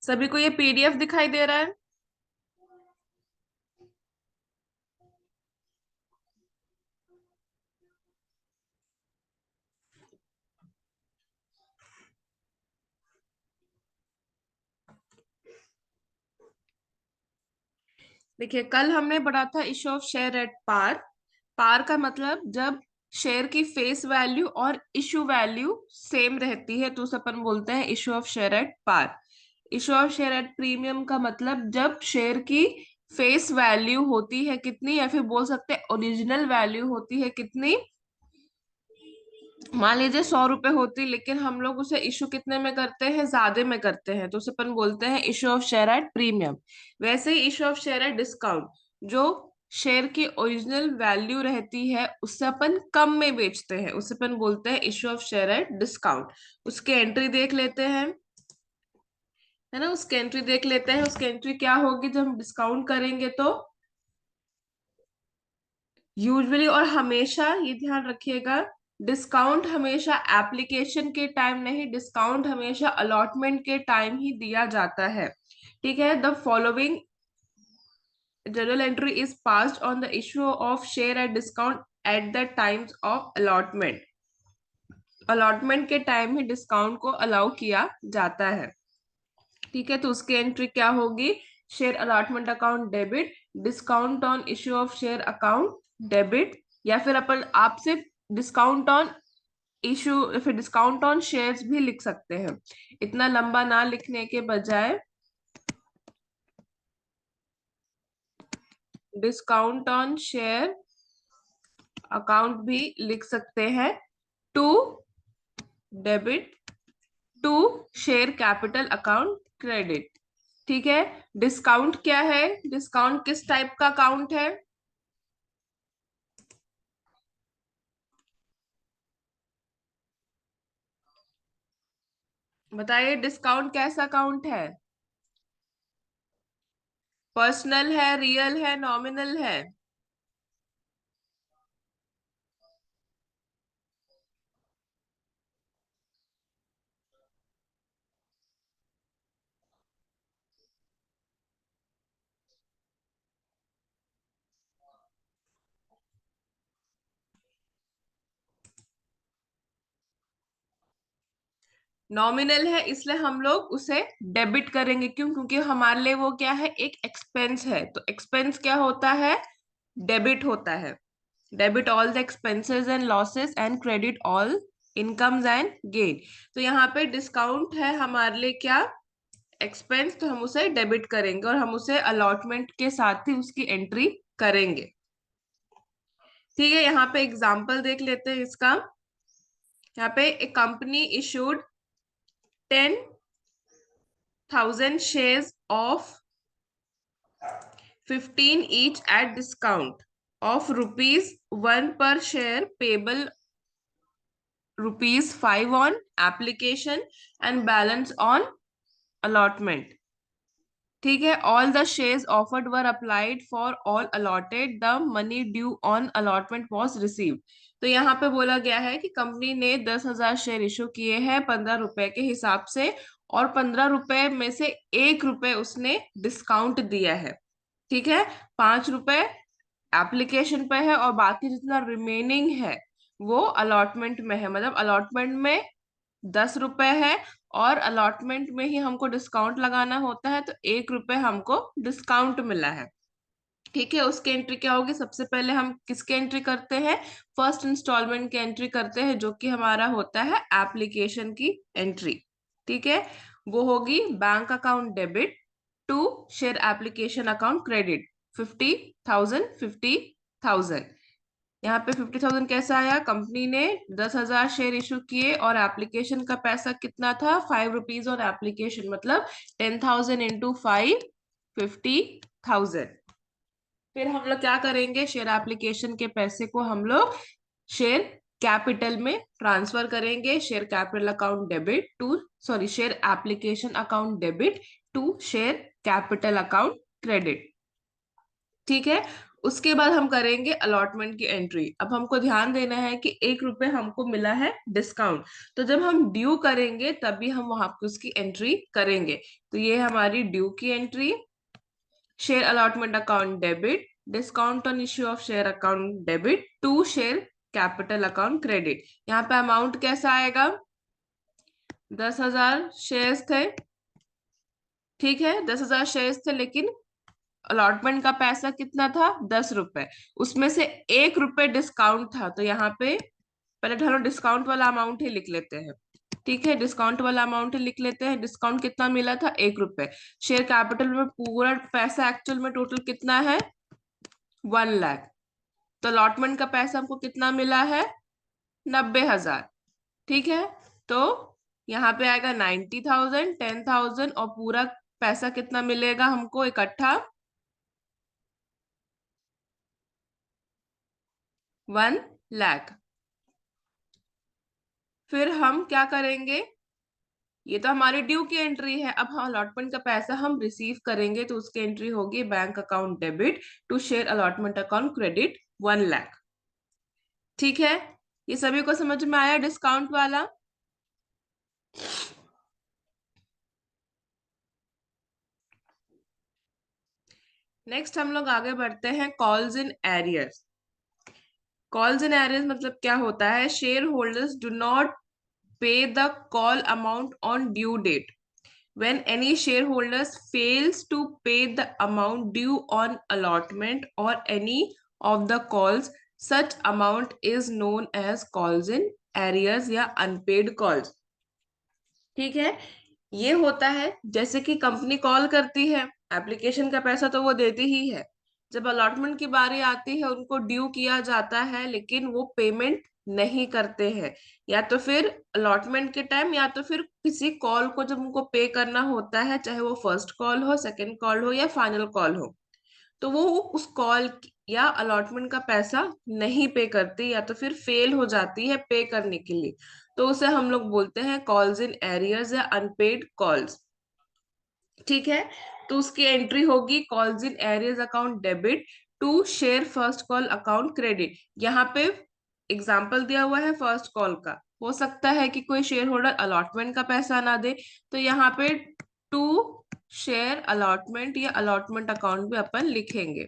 सभी को ये पीडीएफ दिखाई दे रहा है? देखिए, कल हमने पढ़ा था issue of share at par. Par का मतलब जब शेयर की फेस वैल्यू और इशू वैल्यू सेम रहती है तो उसे अपन बोलते हैं issue of share at par. Issue of share at premium का मतलब जब शेयर की फेस वैल्यू होती है कितनी, या फिर बोल सकते हैं ओरिजिनल वैल्यू होती है कितनी। मान लीजिए 100 रुपए होती, लेकिन हम लोग उसे इशू कितने में करते हैं, ज्यादा में करते हैं, तो उसे अपन बोलते हैं issue of share at premium. वैसे ही issue of share at discount, जो शेयर की ओरिजिनल वैल्यू रहती है उससे अपन कम में बेचते हैं, उसे अपन बोलते हैं issue of share at discount. उसकी एंट्री देख लेते हैं, है ना। उसकी एंट्री देख लेते हैं, उसकी एंट्री क्या होगी जब हम डिस्काउंट करेंगे तो। यूजुअली और हमेशा ये ध्यान रखिएगा, डिस्काउंट हमेशा एप्लीकेशन के टाइम नहीं, डिस्काउंट हमेशा अलॉटमेंट के टाइम ही दिया जाता है। ठीक है, the following journal entry is passed on the issue of share at discount at the times of allotment। Allotment के टाइम ही डिस्काउंट को अलाउ किया जाता है। ठीक है, तो उसकी एंट्री क्या होगी, share allotment account debit, discount on issue of share account debit, या फिर अपन आपसे डिस्काउंट ऑन इशू या फिर डिस्काउंट ऑन शेयर्स भी लिख सकते हैं। इतना लंबा ना लिखने के बजाय डिस्काउंट ऑन शेयर अकाउंट भी लिख सकते हैं। To debit to share capital account credit. ठीक है, डिस्काउंट क्या है, डिस्काउंट किस टाइप का अकाउंट है? बताइए, डिस्काउंट कैसा अकाउंट है? पर्सनल है, रियल है, नॉमिनल है? नॉमिनल है, इसलिए हम लोग उसे डेबिट करेंगे। क्यों? क्योंकि हमारे लिए वो क्या है, एक एक्सपेंस है। तो एक्सपेंस क्या होता है, डेबिट होता है। Debit all the expenses and losses and credit all incomes and gain. तो यहाँ पे डिस्काउंट है हमारे लिए क्या, एक्सपेंस, तो हम उसे डेबिट करेंगे और हम उसे अलॉटमेंट के साथ ही उसकी एंट्री करेंगे। ठीक है, यहाँ पे एग्जाम्पल देख लेते हैं इसका। यहाँ पे एक company issued 10,000 shares of 15 each at discount of rupees 1 per share payable rupees 5 on application and balance on allotment। ठीक है, all the shares offered were applied for all allotted, the money due on allotment was received. तो यहाँ पे बोला गया है कि company ने 10,000 शेयर इशू किए हैं 15 रुपए के हिसाब से, और 15 रुपए में से 1 रुपए उसने डिस्काउंट दिया है। ठीक है, 5 रुपए एप्लीकेशन पे है और बाकी जितना रिमेनिंग है वो अलॉटमेंट में है। मतलब अलॉटमेंट में 10 रुपए है और अलॉटमेंट में ही हमको डिस्काउंट लगाना होता है, तो 1 रुपए हमको डिस्काउंट मिला है। ठीक है, उसकी एंट्री क्या होगी, सबसे पहले हम किसकी एंट्री करते हैं, फर्स्ट इंस्टॉलमेंट की एंट्री करते हैं, जो कि हमारा होता है एप्लीकेशन की एंट्री। ठीक है, वो होगी bank account debit to share application account credit, 50,000 50,000। यहाँ पे 50,000 कैसा आया, कंपनी ने 10,000 शेयर इशू किए और एप्लीकेशन का पैसा कितना था, 5 रुपीज और एप्लीकेशन, मतलब 10,000 इंटू 5, 50,000। फिर हम लोग क्या करेंगे, शेयर एप्लीकेशन के पैसे को हम लोग शेयर कैपिटल में ट्रांसफर करेंगे। Share capital account debit to, sorry, share application account debit to share capital account credit. ठीक है, उसके बाद हम करेंगे अलॉटमेंट की एंट्री। अब हमको ध्यान देना है कि 1 रुपए हमको मिला है डिस्काउंट, तो जब हम ड्यू करेंगे तभी हम वहां पे उसकी एंट्री करेंगे। तो ये हमारी ड्यू की entry. Share allotment account debit, discount on issue of share account debit to share capital account credit. यहाँ पे अमाउंट कैसा आएगा? 10,000 शेयर्स थे, ठीक है, 10,000 शेयर्स थे, लेकिन अलॉटमेंट का पैसा कितना था? 10 रुपए। उसमें से 1 रुपए डिस्काउंट था, तो यहाँ पे पहले तो हम लोग डिस्काउंट वाला अमाउंट ही लिख लेते हैं। ठीक है, डिस्काउंट वाला अमाउंट ही लिख लेते हैं। डिस्काउंट कितना मिला था? 1 रुपए। शेयर कैपिटल में पूरा पैसा एक्चुअल में टोटल कितना है? 1 लाख। तो अलॉटमेंट का पैसा हमको कितना मिला है? 90,000। ठीक है, तो यहाँ पे आएगा 90,000, 10,000, और पूरा पैसा कितना मिलेगा हमको इकट्ठा? 1 लाख। फिर हम क्या करेंगे? ये तो हमारी ड्यू की एंट्री है। अब हम अलॉटमेंट का पैसा हम रिसीव करेंगे, तो उसकी एंट्री होगी bank account debit to share allotment account credit 1 lakh. ठीक है, ये सभी को समझ में आया डिस्काउंट वाला? नेक्स्ट हम लोग आगे बढ़ते हैं, calls in arrears. Calls in arrears मतलब क्या होता है? Share holders do not pay the call amount on due date. When any shareholders fails to pay the amount due on allotment or any of the calls, such amount is known as calls in arrears या unpaid calls। ठीक है, ये होता है जैसे कि company call करती है, एप्लीकेशन का पैसा तो वो देती ही है। जब अलॉटमेंट की बारी आती है, उनको ड्यू किया जाता है, लेकिन वो पेमेंट नहीं करते हैं, या तो फिर अलॉटमेंट के टाइम, या तो फिर किसी कॉल को जब उनको पे करना होता है, चाहे वो फर्स्ट कॉल हो, सेकंड कॉल हो या फाइनल कॉल हो, तो वो उस कॉल या अलॉटमेंट का पैसा नहीं पे करती, या तो फिर फेल हो जाती है पे करने के लिए, तो उसे हम लोग बोलते हैं कॉल्स इन एरियर्स या अनपेड कॉल्स। ठीक है, तो उसकी एंट्री होगी calls in arrears account debit to share first call account credit. यहाँ पे एग्जाम्पल दिया हुआ है फर्स्ट कॉल का, हो सकता है कि कोई शेयर होल्डर अलॉटमेंट का पैसा ना दे, तो यहाँ पे टू शेयर अलॉटमेंट या अलॉटमेंट अकाउंट भी अपन लिखेंगे।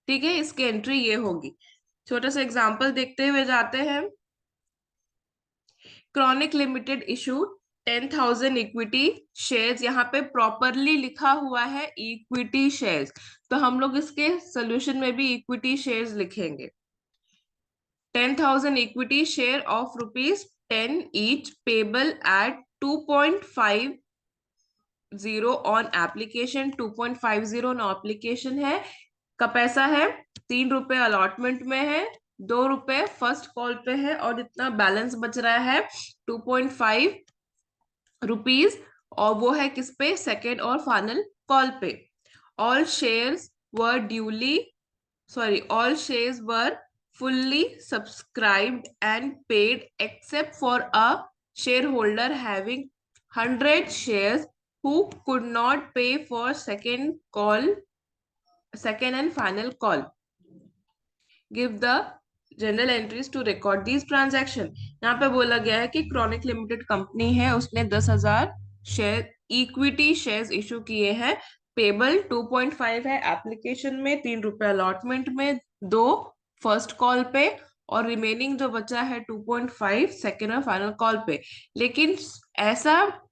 ठीक है, इसकी एंट्री ये होगी। छोटा सा एग्जांपल देखते हुए जाते हैं। Chronic limited issue 10,000 equity shares. यहाँ पे प्रॉपरली लिखा हुआ है इक्विटी शेयर्स, तो हम लोग इसके सोल्यूशन में भी इक्विटी शेयर्स लिखेंगे। 10,000 equity share of ₹10 each payable eight 2.50 on application. 2.50 on application है का पैसा है, 3 रुपए अलॉटमेंट में है, 2 रुपए फर्स्ट कॉल पे है, और जितना बैलेंस बच रहा है 2.5 रुपीज, और वो है किस पे? सेकेंड और फाइनल कॉल पे। All shares were duly all shares were fully subscribed and paid except for a shareholder having 100 shares who could not pay for second and final call। Give the journal entries to record these transaction. यहाँ पे बोला गया है कि chronic limited company है, उसने 10,000 share equity shares issue किए हैं। पेबल 2.5 है एप्लीकेशन में, 3 रुपए अलॉटमेंट में, 2 फर्स्ट कॉल पे, और रिमेनिंग जो बचा है 2.5 सेकेंड और फाइनल कॉल पे। लेकिन ऐसा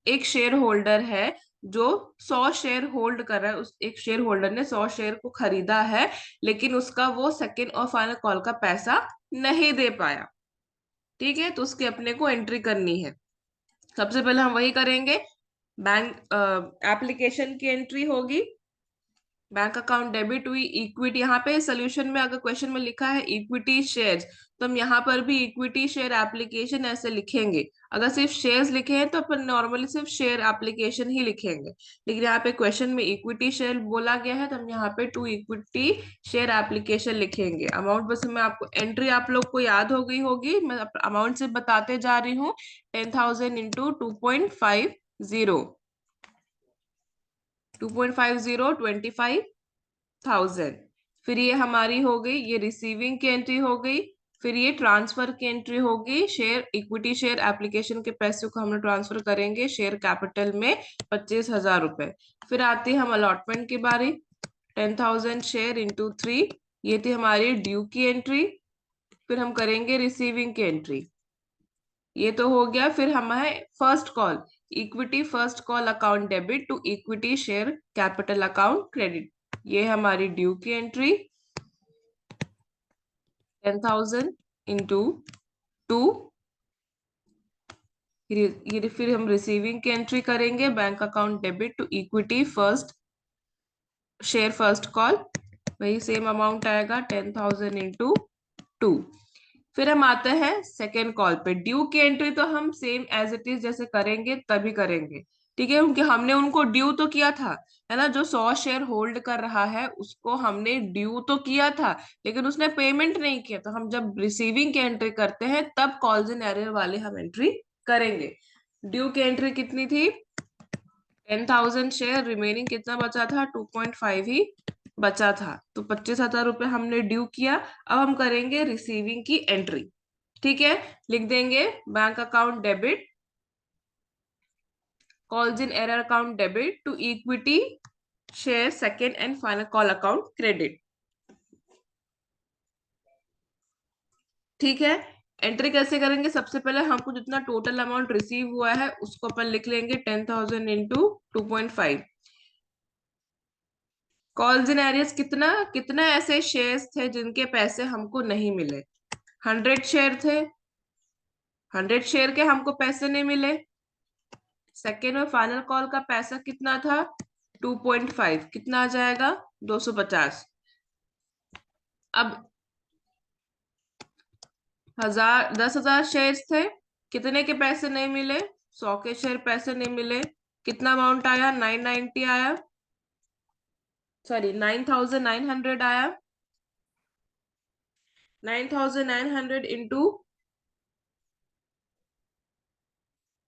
एक शेयर होल्डर है जो 100 शेयर होल्ड कर रहा है, उस एक शेयर होल्डर ने 100 शेयर को खरीदा है, लेकिन उसका वो सेकेंड और फाइनल कॉल का पैसा नहीं दे पाया। ठीक है, तो उसकी अपने को एंट्री करनी है। सबसे पहले हम वही करेंगे। बैंक एप्लीकेशन की एंट्री होगी, बैंक अकाउंट डेबिट हुई, इक्विटी। यहाँ पे सोल्यूशन में अगर क्वेश्चन में लिखा है इक्विटी शेयर्स, तो हम यहाँ पर भी इक्विटी शेयर एप्लीकेशन ऐसे लिखेंगे। अगर सिर्फ शेयर्स लिखे हैं तो अपन नॉर्मली सिर्फ शेयर एप्लीकेशन ही लिखेंगे, लेकिन यहाँ पे क्वेश्चन में इक्विटी शेयर बोला गया है, तो हम यहाँ पे टू इक्विटी शेयर एप्लीकेशन लिखेंगे। अमाउंट बस मैं आपको एंट्री आप लोग को याद हो गई होगी, मैं अमाउंट से बताते जा रही हूँ। 10,000 इंटू 2.50। 2.50 25,000। फिर ये हमारी हो गई, ये रिसीविंग की एंट्री हो गई। फिर ये ट्रांसफर की एंट्री होगी, शेयर इक्विटी शेयर एप्लीकेशन के पैसे को हम लोग ट्रांसफर करेंगे शेयर कैपिटल में 25,000 रुपए। फिर आती है हम अलॉटमेंट की बारी, 10,000 शेयर इंटू 3, ये थी हमारी ड्यू की एंट्री। फिर हम करेंगे रिसीविंग की एंट्री, ये तो हो गया। फिर हमारे first call, equity first call account debit to equity share capital account credit, ये हमारी ड्यू की एंट्री 10,000 इंटू 2। ये फिर हम रिसीविंग की एंट्री करेंगे, bank account debit to equity first share first call, वही सेम अमाउंट आएगा 10,000 इंटू 2। फिर हम आते हैं सेकेंड कॉल पे, ड्यू की एंट्री तो हम सेम एज इट इज जैसे करेंगे तभी करेंगे, ठीक है, क्योंकि हमने उनको ड्यू तो किया था, है ना, जो 100 शेयर होल्ड कर रहा है उसको हमने ड्यू तो किया था, लेकिन उसने पेमेंट नहीं किया, तो हम जब रिसीविंग की एंट्री करते हैं तब कॉल्स इन एरियर वाले हम एंट्री करेंगे। ड्यू की एंट्री कितनी थी, 10,000 शेयर, रिमेनिंग कितना बचा था, 2.5 ही बचा था, तो 25,000 रुपये हमने ड्यू किया। अब हम करेंगे रिसीविंग की एंट्री, ठीक है, लिख देंगे bank account debit, calls in arrears account debit to equity share second and final call account credit, ठीक है। एंट्री कैसे करेंगे, सबसे पहले हमको जितना टोटल अमाउंट रिसीव हुआ है उसको अपन लिख लेंगे 10,000 इंटू 2.5। कॉल्स इन एरियर्स कितना, कितना ऐसे शेयर्स थे जिनके पैसे हमको नहीं मिले, 100 शेयर थे, 100 शेयर के हमको पैसे नहीं मिले। सेकेंड और फाइनल कॉल का पैसा कितना था, 2.5, कितना आ जाएगा, 250। अब 10,000 शेयर्स थे, कितने के पैसे नहीं मिले, 100 के शेयर पैसे नहीं मिले, कितना अमाउंट आया, 990 आया, सॉरी 9,900 आया, 9,900 इंटू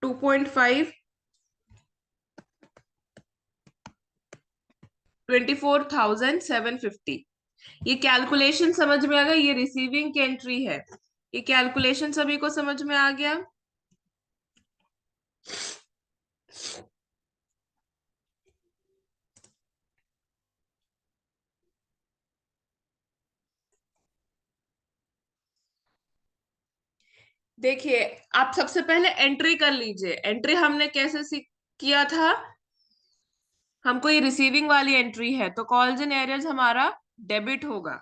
2.5, 24,750। ये कैलकुलेशन समझ में आ गया, ये रिसीविंग की एंट्री है, ये कैलकुलेशन सभी को समझ में आ गया। देखिए, आप सबसे पहले एंट्री कर लीजिए, एंट्री हमने कैसे किया था, हमको ये रिसीविंग वाली एंट्री है तो कॉल्स इन एरियर्स हमारा डेबिट होगा,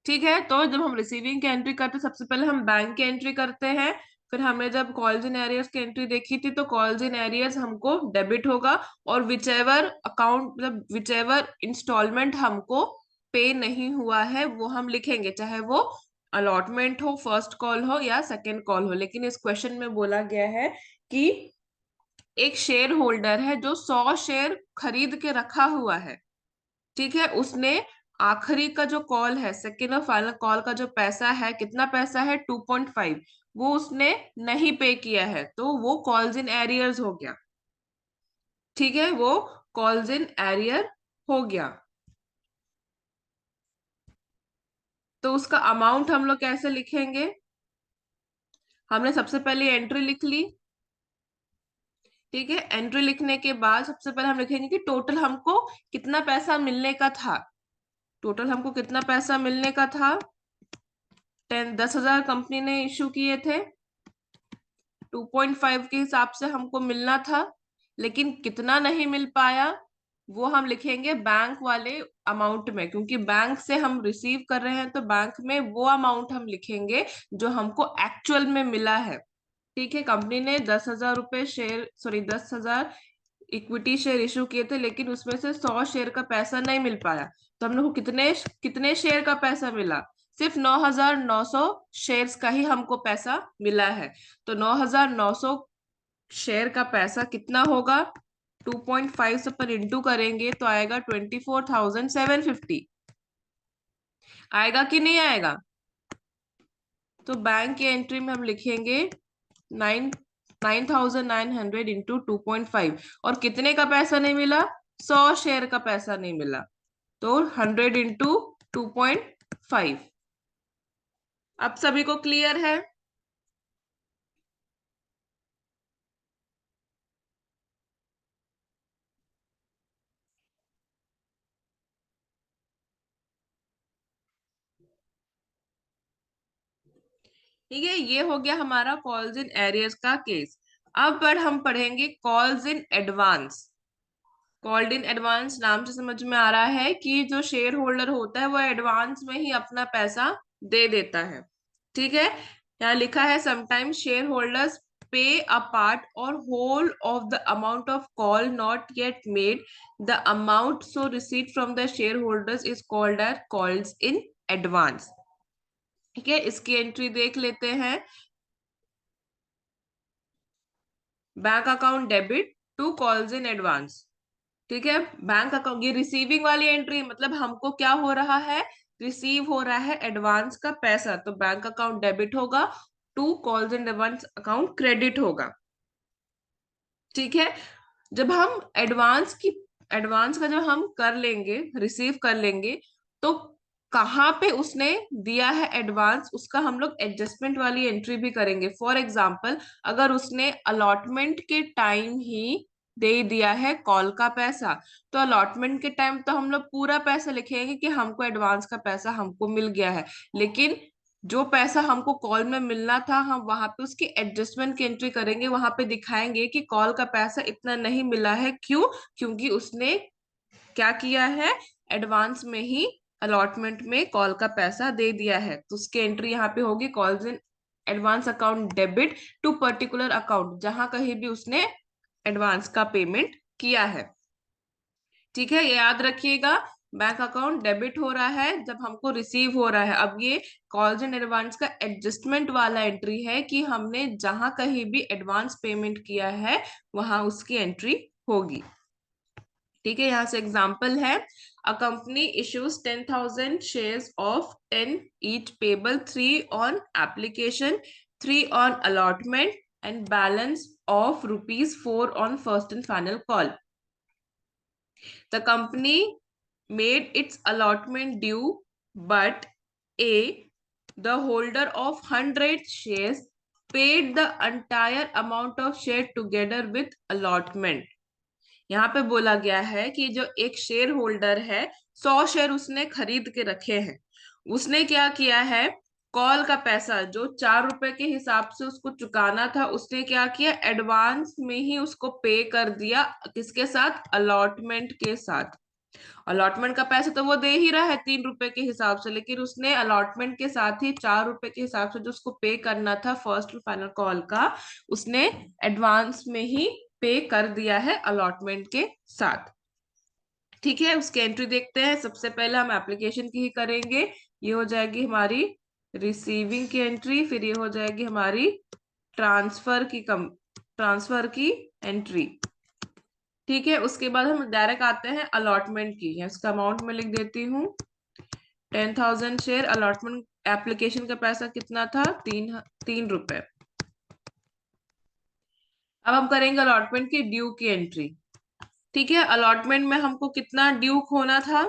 ठीक है। तो जब हम रिसीविंग की एंट्री करते हैं सबसे पहले हम बैंक की एंट्री करते हैं, फिर हमने जब कॉल्स इन एरियर्स की एंट्री देखी थी तो कॉल्स इन एरियर्स हमको डेबिट होगा, और विच एवर अकाउंट मतलब विच एवर इंस्टॉलमेंट हमको पे नहीं हुआ है वो हम लिखेंगे, चाहे वो अलॉटमेंट हो, फर्स्ट कॉल हो या सेकेंड कॉल हो। लेकिन इस क्वेश्चन में बोला गया है कि एक शेयर होल्डर है जो 100 शेयर खरीद के रखा हुआ है, ठीक है, उसने आखिरी का जो कॉल है, सेकेंड और फाइनल कॉल का जो पैसा है, कितना पैसा है, 2.5, वो उसने नहीं पे किया है, तो वो कॉल्स इन एरियर्स हो गया, ठीक है, वो कॉल्स इन एरियर हो गया। तो उसका अमाउंट हम लोग कैसे लिखेंगे, हमने सबसे पहले एंट्री लिख ली, ठीक है, एंट्री लिखने के बाद सबसे पहले हम लिखेंगे कि टोटल हमको कितना पैसा मिलने का था, टोटल हमको कितना पैसा मिलने का था, 10,000 कंपनी ने इशू किए थे, 2.5 के हिसाब से हमको मिलना था, लेकिन कितना नहीं मिल पाया वो हम लिखेंगे बैंक वाले अमाउंट में, क्योंकि बैंक से हम रिसीव कर रहे हैं तो बैंक में वो अमाउंट हम लिखेंगे जो हमको एक्चुअल में मिला है, ठीक है। कंपनी ने 10,000 रुपए share, sorry 10,000 equity share issue किए थे, लेकिन उसमें से 100 शेयर का पैसा नहीं मिल पाया, तो हम लोग को कितने कितने शेयर का पैसा मिला, सिर्फ 9,900 शेयर्स का ही हमको पैसा मिला है। तो 9,900 शेयर का पैसा कितना होगा, 2.5 से पर इंटू करेंगे तो आएगा 24,750, आएगा कि नहीं आएगा। तो बैंक की एंट्री में हम लिखेंगे 9,900 इंटू 2.5, और कितने का पैसा नहीं मिला, 100 शेयर का पैसा नहीं मिला, तो 100 इंटू 2.5। अब सभी को क्लियर है? ठीक है, ये हो गया हमारा कॉल्स इन एरियर्स का केस। अब पर हम पढ़ेंगे calls in advance. Called in advance नाम से समझ में आ रहा है कि जो शेयर होल्डर होता है वो एडवांस में ही अपना पैसा दे देता है। ठीक है, यहाँ लिखा है sometimes share holders pay a part or whole of the amount of call not yet made, the amount so receive from the share holders is called as calls in advance. ठीक है, इसकी एंट्री देख लेते हैं। Bank account debit to calls in advance. ठीक है, bank account, ये receiving वाली एंट्री, मतलब हमको क्या हो रहा है, रिसीव हो रहा है एडवांस का पैसा, तो बैंक अकाउंट डेबिट होगा, to calls in advance account credit होगा। ठीक है, जब हम एडवांस का जब हम कर लेंगे, रिसीव कर लेंगे, तो कहाँ पे उसने दिया है एडवांस, उसका हम लोग एडजस्टमेंट वाली एंट्री भी करेंगे। फॉर एग्जाम्पल, अगर उसने अलॉटमेंट के टाइम ही दे दिया है कॉल का पैसा, तो अलॉटमेंट के टाइम तो हम लोग पूरा पैसा लिखेंगे कि हमको एडवांस का पैसा हमको मिल गया है। लेकिन जो पैसा हमको कॉल में मिलना था, हम वहां पे उसकी एडजस्टमेंट की एंट्री करेंगे, वहां पे दिखाएंगे कि कॉल का पैसा इतना नहीं मिला है। क्यों? क्योंकि उसने क्या किया है, एडवांस में ही अलॉटमेंट में कॉल का पैसा दे दिया है, तो उसकी एंट्री यहाँ पे होगी calls in advance account debit to particular account, जहां कहीं भी उसने एडवांस का पेमेंट किया है। ठीक है, ये याद रखिएगा। बैंक अकाउंट डेबिट हो रहा है जब हमको रिसीव हो रहा है। अब ये कॉल्स एंड एडवांस का एडजस्टमेंट वाला एंट्री है कि हमने जहां कहीं भी एडवांस पेमेंट किया है वहां उसकी एंट्री होगी। ठीक है, यहां से एग्जांपल है, a company issues 10,000 shares of 10 each payable 3 on application, 3 on allotment and balance of ₹4 on first and final call. The company made its allotment due, but A, the holder of 100 shares, paid the entire amount of share together with allotment। यहाँ पे बोला गया है कि जो एक share holder है, 100 share उसने खरीद के रखे हैं, उसने क्या किया है, कॉल का पैसा जो ₹4 के हिसाब से उसको चुकाना था, उसने क्या किया, एडवांस में ही उसको पे कर दिया। किसके साथ? अलॉटमेंट के साथ। अलॉटमेंट का पैसा तो वो दे ही रहा है ₹3 के हिसाब से, लेकिन उसने अलॉटमेंट के साथ ही ₹4 के हिसाब से जो उसको पे करना था फर्स्ट और फाइनल कॉल का, उसने एडवांस में ही पे कर दिया है अलॉटमेंट के साथ। ठीक है, उसकी एंट्री देखते हैं। सबसे पहले हम एप्लीकेशन की ही करेंगे। ये हो जाएगी हमारी रिसीविंग की एंट्री, फिर ये हो जाएगी हमारी ट्रांसफर की एंट्री। ठीक है, उसके बाद हम डायरेक्ट आते हैं अलॉटमेंट की। इसका अमाउंट में लिख देती हूँ, 10,000 शेयर अलॉटमेंट। एप्लीकेशन का पैसा कितना था? 3 रुपए। अब हम करेंगे अलॉटमेंट की ड्यू की एंट्री। ठीक है, अलॉटमेंट में हमको कितना ड्यू होना था?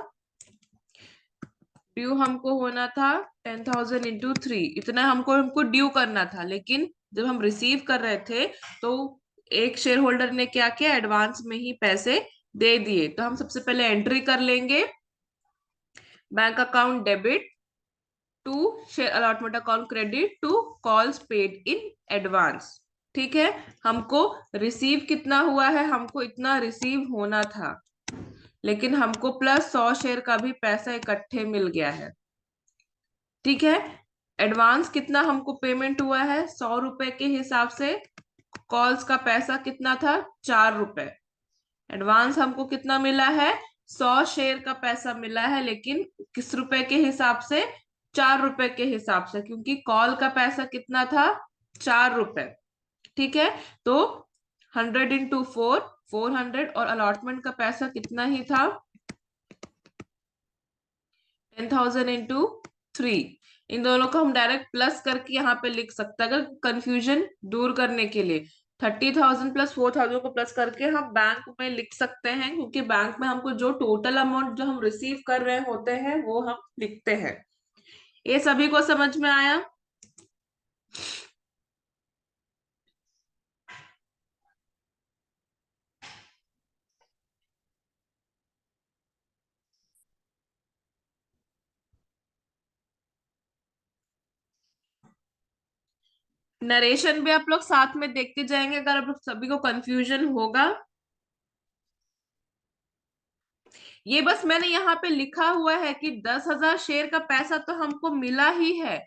ड्यू हमको होना था 10,000 इंटू 3, इतना हमको ड्यू करना था। लेकिन जब हम रिसीव कर रहे थे, तो एक शेयर होल्डर ने क्या किया, एडवांस में ही पैसे दे दिए। तो हम सबसे पहले एंट्री कर लेंगे, bank account debit to share allotment account credit to calls paid in advance. ठीक है, हमको रिसीव कितना हुआ है, हमको इतना रिसीव होना था, लेकिन हमको प्लस 100 शेयर का भी पैसा इकट्ठे मिल गया है। ठीक है, एडवांस कितना हमको पेमेंट हुआ है, ₹100 के हिसाब से। कॉल्स का पैसा कितना था? ₹4। एडवांस हमको कितना मिला है? 100 शेयर का पैसा मिला है, लेकिन किस रुपए के हिसाब से? ₹4 के हिसाब से, क्योंकि कॉल का पैसा कितना था? ₹4। ठीक है, तो 100 इंटू 4, 400, और अलॉटमेंट का पैसा कितना ही था? 10,000 इंटू 3। इन दोनों को हम डायरेक्ट प्लस करके यहाँ पे लिख सकते हैं, अगर कंफ्यूजन दूर करने के लिए। 30,000 प्लस 4,000 को प्लस करके हम बैंक में लिख सकते हैं, क्योंकि बैंक में हमको जो टोटल अमाउंट जो हम रिसीव कर रहे होते हैं वो हम लिखते हैं। ये सभी को समझ में आया? नरेशन भी आप लोग साथ में देखते जाएंगे, अगर आप लोग सभी को कंफ्यूजन होगा। ये बस मैंने यहाँ पे लिखा हुआ है कि 10,000 शेयर का पैसा तो हमको मिला ही है,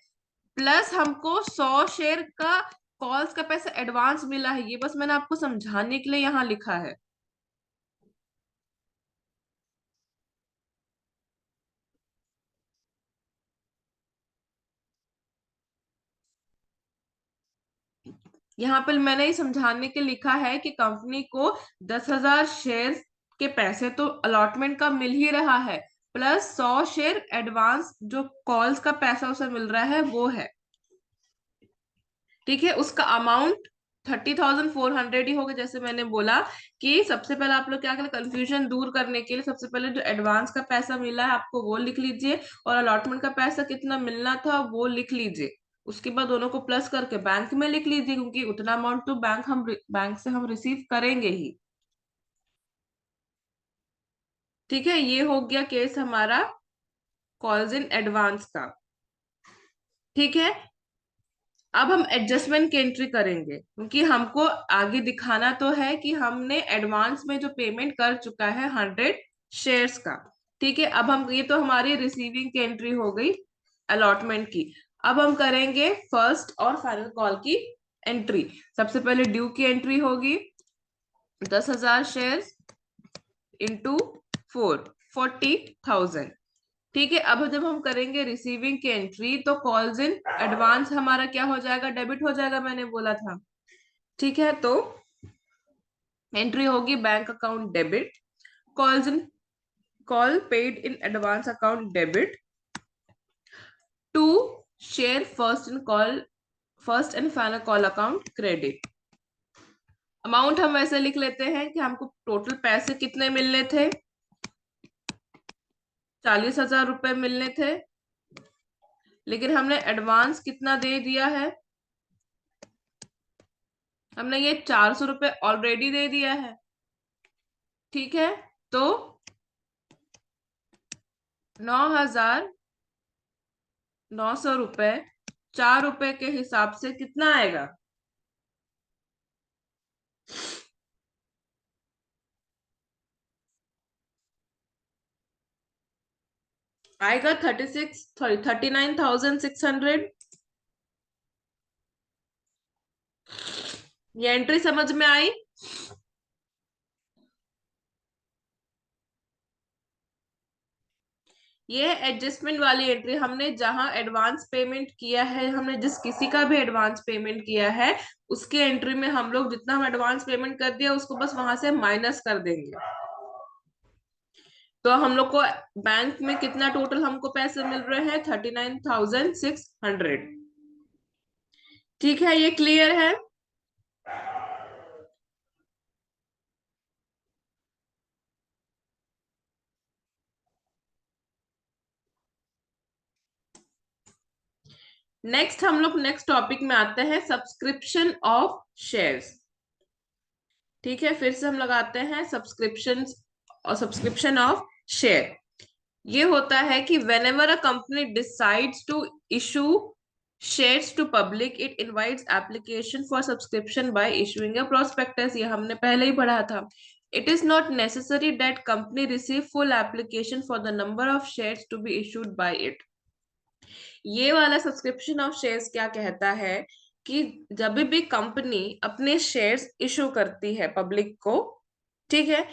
प्लस हमको 100 शेयर का कॉल्स का पैसा एडवांस मिला है। ये बस मैंने आपको समझाने के लिए यहाँ लिखा है। यहाँ पर मैंने ये समझाने के लिखा है कि कंपनी को 10,000 शेयर के पैसे तो अलॉटमेंट का मिल ही रहा है, प्लस 100 शेयर एडवांस जो कॉल्स का पैसा उसे मिल रहा है वो है। ठीक है, उसका अमाउंट 30,400 ही होगा। जैसे मैंने बोला कि सबसे पहले आप लोग क्या करें, कंफ्यूजन दूर करने के लिए सबसे पहले जो एडवांस का पैसा मिला है आपको वो लिख लीजिए, और अलॉटमेंट का पैसा कितना मिलना था वो लिख लीजिए। उसके बाद दोनों को प्लस करके बैंक में लिख लीजिए, क्योंकि उतना अमाउंट तो बैंक से हम रिसीव करेंगे ही। ठीक है, ये हो गया केस हमारा कॉल्स इन एडवांस का। ठीक है, अब हम एडजस्टमेंट की एंट्री करेंगे, क्योंकि हमको आगे दिखाना तो है कि हमने एडवांस में जो पेमेंट कर चुका है 100 शेयर्स का। ठीक है, अब हम, ये तो हमारी रिसीविंग की एंट्री हो गई अलॉटमेंट की। अब हम करेंगे फर्स्ट और फाइनल कॉल की एंट्री। सबसे पहले ड्यू की एंट्री होगी, 10,000 शेयर्स इंटू 40,000। ठीक है, अब जब हम करेंगे रिसीविंग की एंट्री तो कॉल्स इन एडवांस हमारा क्या हो जाएगा, डेबिट हो जाएगा, मैंने बोला था। ठीक है, तो एंट्री होगी bank account debit, calls in, call paid in advance account debit to share first and final call account credit. Amount हम वैसे लिख लेते हैं कि हमको टोटल पैसे कितने मिलने थे, 40,000 रुपए मिलने थे, लेकिन हमने एडवांस कितना दे दिया है, हमने ये 400 रुपये ऑलरेडी दे दिया है। ठीक है, तो 9,900 रुपये 4 रुपए के हिसाब से कितना आएगा, आएगा 39,600। ये एंट्री समझ में आई? ये एडजस्टमेंट वाली एंट्री, हमने जहां एडवांस पेमेंट किया है, हमने जिस किसी का भी एडवांस पेमेंट किया है उसके एंट्री में हम लोग जितना हम एडवांस पेमेंट कर दिया उसको बस वहां से माइनस कर देंगे। तो हम लोग को बैंक में कितना टोटल हमको पैसे मिल रहे हैं, 39,600। ठीक है, ये क्लियर है? नेक्स्ट हम लोग नेक्स्ट टॉपिक में आते हैं, सब्सक्रिप्शन ऑफ शेयर्स। ठीक है, फिर से हम लगाते हैं सब्सक्रिप्शन और सब्सक्रिप्शन ऑफ शेयर। ये होता है कि whenever a company decides to issue shares to public, it invites application for subscription by issuing a prospectus। ये हमने पहले ही पढ़ा था। It is not necessary that company receive full application for the number of shares to be issued by it। ये वाला subscription of shares क्या कहता है कि जब भी कंपनी अपने शेयर्स इशू करती है पब्लिक को, ठीक है,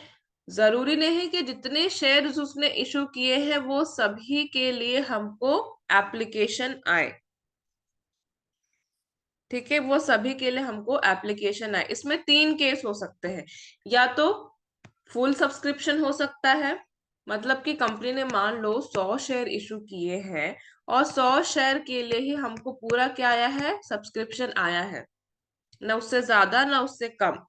जरूरी नहीं कि जितने शेयर्स उसने इशू किए हैं वो सभी के लिए हमको एप्लीकेशन आए। ठीक है, वो सभी के लिए हमको एप्लीकेशन आए। इसमें तीन केस हो सकते हैं, या तो फुल सब्सक्रिप्शन हो सकता है, मतलब कि कंपनी ने मान लो 100 शेयर इशू किए हैं और 100 शेयर के लिए ही हमको पूरा क्या आया है, सब्सक्रिप्शन आया है। ना उससे ज्यादा ना उससे कम।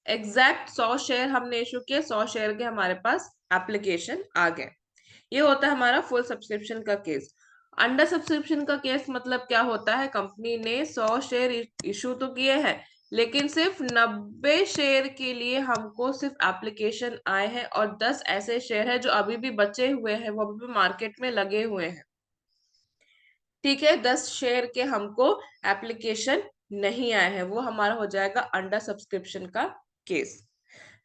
एग्जैक्ट 100 शेयर हमने इशू किए, 100 शेयर के हमारे पास एप्लीकेशन आ गए। ये होता है हमारा फुल सब्सक्रिप्शन का केस। अंडर सब्सक्रिप्शन का केस मतलब क्या होता है, कंपनी ने 100 शेयर इशू तो किए हैं, लेकिन सिर्फ 90 शेयर के लिए हमको सिर्फ एप्लीकेशन आए हैं, और 10 ऐसे शेयर है जो अभी भी बचे हुए हैं, वो अभी भी मार्केट में लगे हुए हैं। ठीक है, 10 शेयर के हमको एप्लीकेशन नहीं आए हैं, वो हमारा हो जाएगा अंडर सब्सक्रिप्शन का केस।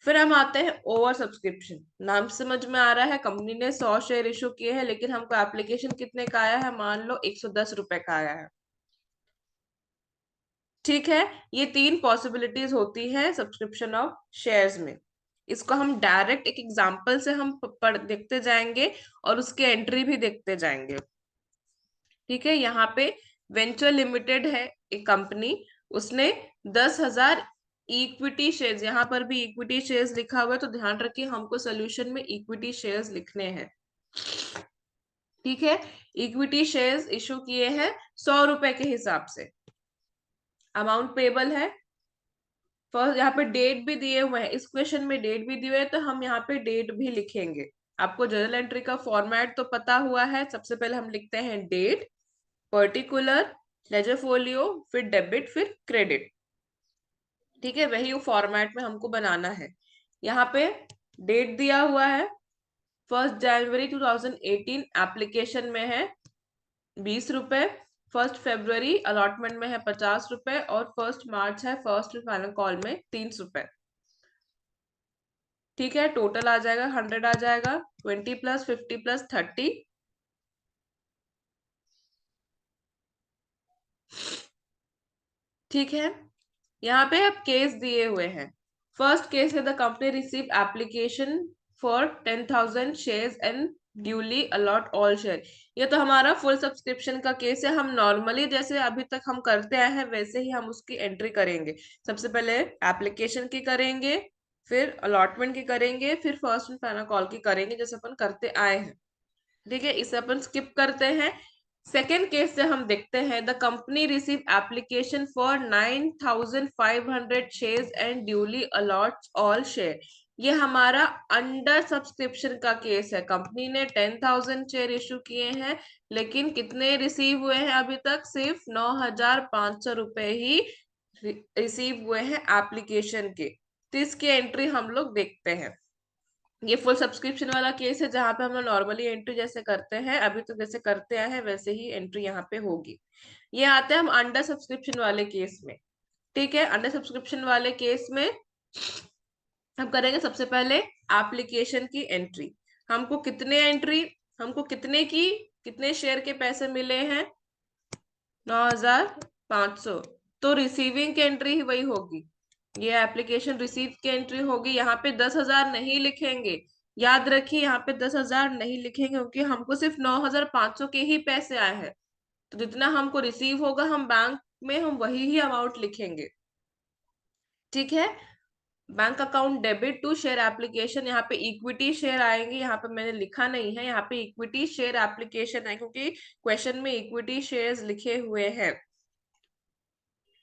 फिर हम आते हैं ओवर सब्सक्रिप्शन। नाम से समझ में आ रहा है, कंपनी ने 100 शेयर इशू किए हैं, लेकिन हमको एप्लीकेशन कितने का आया है, मान लो 110 रुपए का आया है। ठीक है, ये तीन पॉसिबिलिटीज होती है सब्सक्रिप्शन ऑफ शेयर्स में। इसको हम डायरेक्ट एक एग्जांपल से हम पढ़ देखते जाएंगे, और उसके एंट्री भी देखते जाएंगे। ठीक है, यहाँ पे वेंचर लिमिटेड है एक कंपनी, उसने 10,000 इक्विटी शेयर्स, यहाँ पर भी इक्विटी शेयर्स लिखा हुआ है, तो ध्यान रखिए हमको सोल्यूशन में इक्विटी शेयर्स लिखने हैं। ठीक है, इक्विटी शेयर्स इशू किए हैं 100 रुपए के हिसाब से। अमाउंट पेबल है, फर्स्ट यहाँ पे डेट भी दिए हुए हैं, इस क्वेश्चन में डेट भी दिए हुए हैं, तो हम यहाँ पे डेट भी लिखेंगे। आपको जर्नल एंट्री का फॉर्मेट तो पता हुआ है, सबसे पहले हम लिखते हैं डेट, पर्टिकुलर, लेजर फोलियो, फिर डेबिट, फिर क्रेडिट। ठीक है, वही फॉर्मेट में हमको बनाना है। यहाँ पे डेट दिया हुआ है 1 जनवरी 2018, एप्लीकेशन में है 20 रुपए, 1 फरवरी अलॉटमेंट में है 50 रुपए, और 1 मार्च है फर्स्ट फाइनल कॉल में 30 रुपए। ठीक है, टोटल आ जाएगा 100, आ जाएगा 20 + 50 + 30। ठीक है, यहाँ पे अब केस दिए हुए हैं। फर्स्ट केस है the company receive application for 10,000 shares and duly allot all share. ये तो हमारा फुल सब्सक्रिप्शन का केस है, हम नॉर्मली जैसे अभी तक हम करते आए हैं वैसे ही हम उसकी एंट्री करेंगे। सबसे पहले एप्लीकेशन की करेंगे, फिर अलॉटमेंट की करेंगे, फिर फर्स्ट एंड फाइनल कॉल की करेंगे, जैसे अपन करते आए हैं। ठीक है, इसे अपन स्किप करते हैं। सेकेंड केस से हम देखते हैं the company receive application for 9,500 shares and duly a lots all share. ये हमारा अंडर सब्सक्रिप्शन का केस है। कंपनी ने 10,000 शेयर इशू किए हैं, लेकिन कितने रिसीव हुए हैं अभी तक, सिर्फ 9,500 रुपए ही रिसीव हुए हैं एप्लीकेशन के। तो इसकी एंट्री हम लोग देखते हैं। ये फुल सब्सक्रिप्शन वाला केस है, जहां पे हम लोग नॉर्मली एंट्री जैसे करते हैं अभी तो जैसे करते आए हैं वैसे ही एंट्री यहाँ पे होगी। ये आते हैं हम अंडर सब्सक्रिप्शन वाले केस में। ठीक है, अंडर सब्सक्रिप्शन वाले केस में हम करेंगे सबसे पहले एप्लीकेशन की एंट्री। हमको कितने एंट्री, हमको कितने की, कितने शेयर के पैसे मिले हैं, 9,500, तो रिसीविंग की एंट्री ही वही होगी। ये एप्लीकेशन रिसीव की एंट्री होगी। यहाँ पे 10,000 नहीं लिखेंगे, याद रखिए यहाँ पे 10,000 नहीं लिखेंगे, क्योंकि हमको सिर्फ 9,500 के ही पैसे आए हैं। तो जितना हमको रिसीव होगा हम बैंक में हम वही ही अमाउंट लिखेंगे। ठीक है, bank account debit to share application, यहाँ पे इक्विटी शेयर आएंगे, यहाँ पे मैंने लिखा नहीं है, यहाँ पे इक्विटी शेयर एप्लीकेशन है, क्योंकि क्वेश्चन में इक्विटी शेयर्स लिखे हुए हैं।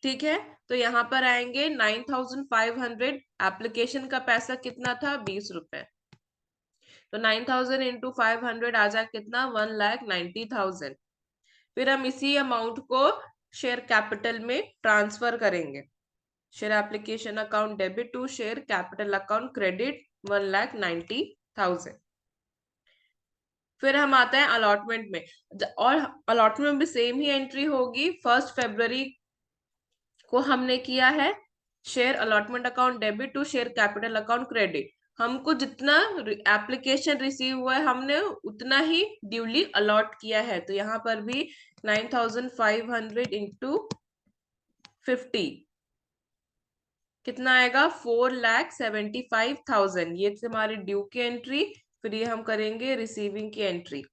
ठीक है, तो यहाँ पर आएंगे 9,500, एप्लीकेशन का पैसा कितना था, 20 रुपए, तो 9,000 इंटू 500 आ जाए कितना, 1,90,000। फिर हम इसी अमाउंट को शेयर कैपिटल में ट्रांसफर करेंगे। Share application account debit to share capital account credit 1,90,000। फिर हम आते हैं अलॉटमेंट में, और अलॉटमेंट में भी सेम ही एंट्री होगी। 1 फरवरी को हमने किया है share allotment account debit to share capital account credit. हमको जितना एप्लीकेशन रिसीव हुआ है हमने उतना ही ड्यूली अलॉट किया है, तो यहाँ पर भी 9,500 इंटू 50 कितना आएगा, 4,75,000। ये थी हमारी ड्यू की एंट्री। फिर ये हम करेंगे रिसीविंग की एंट्री।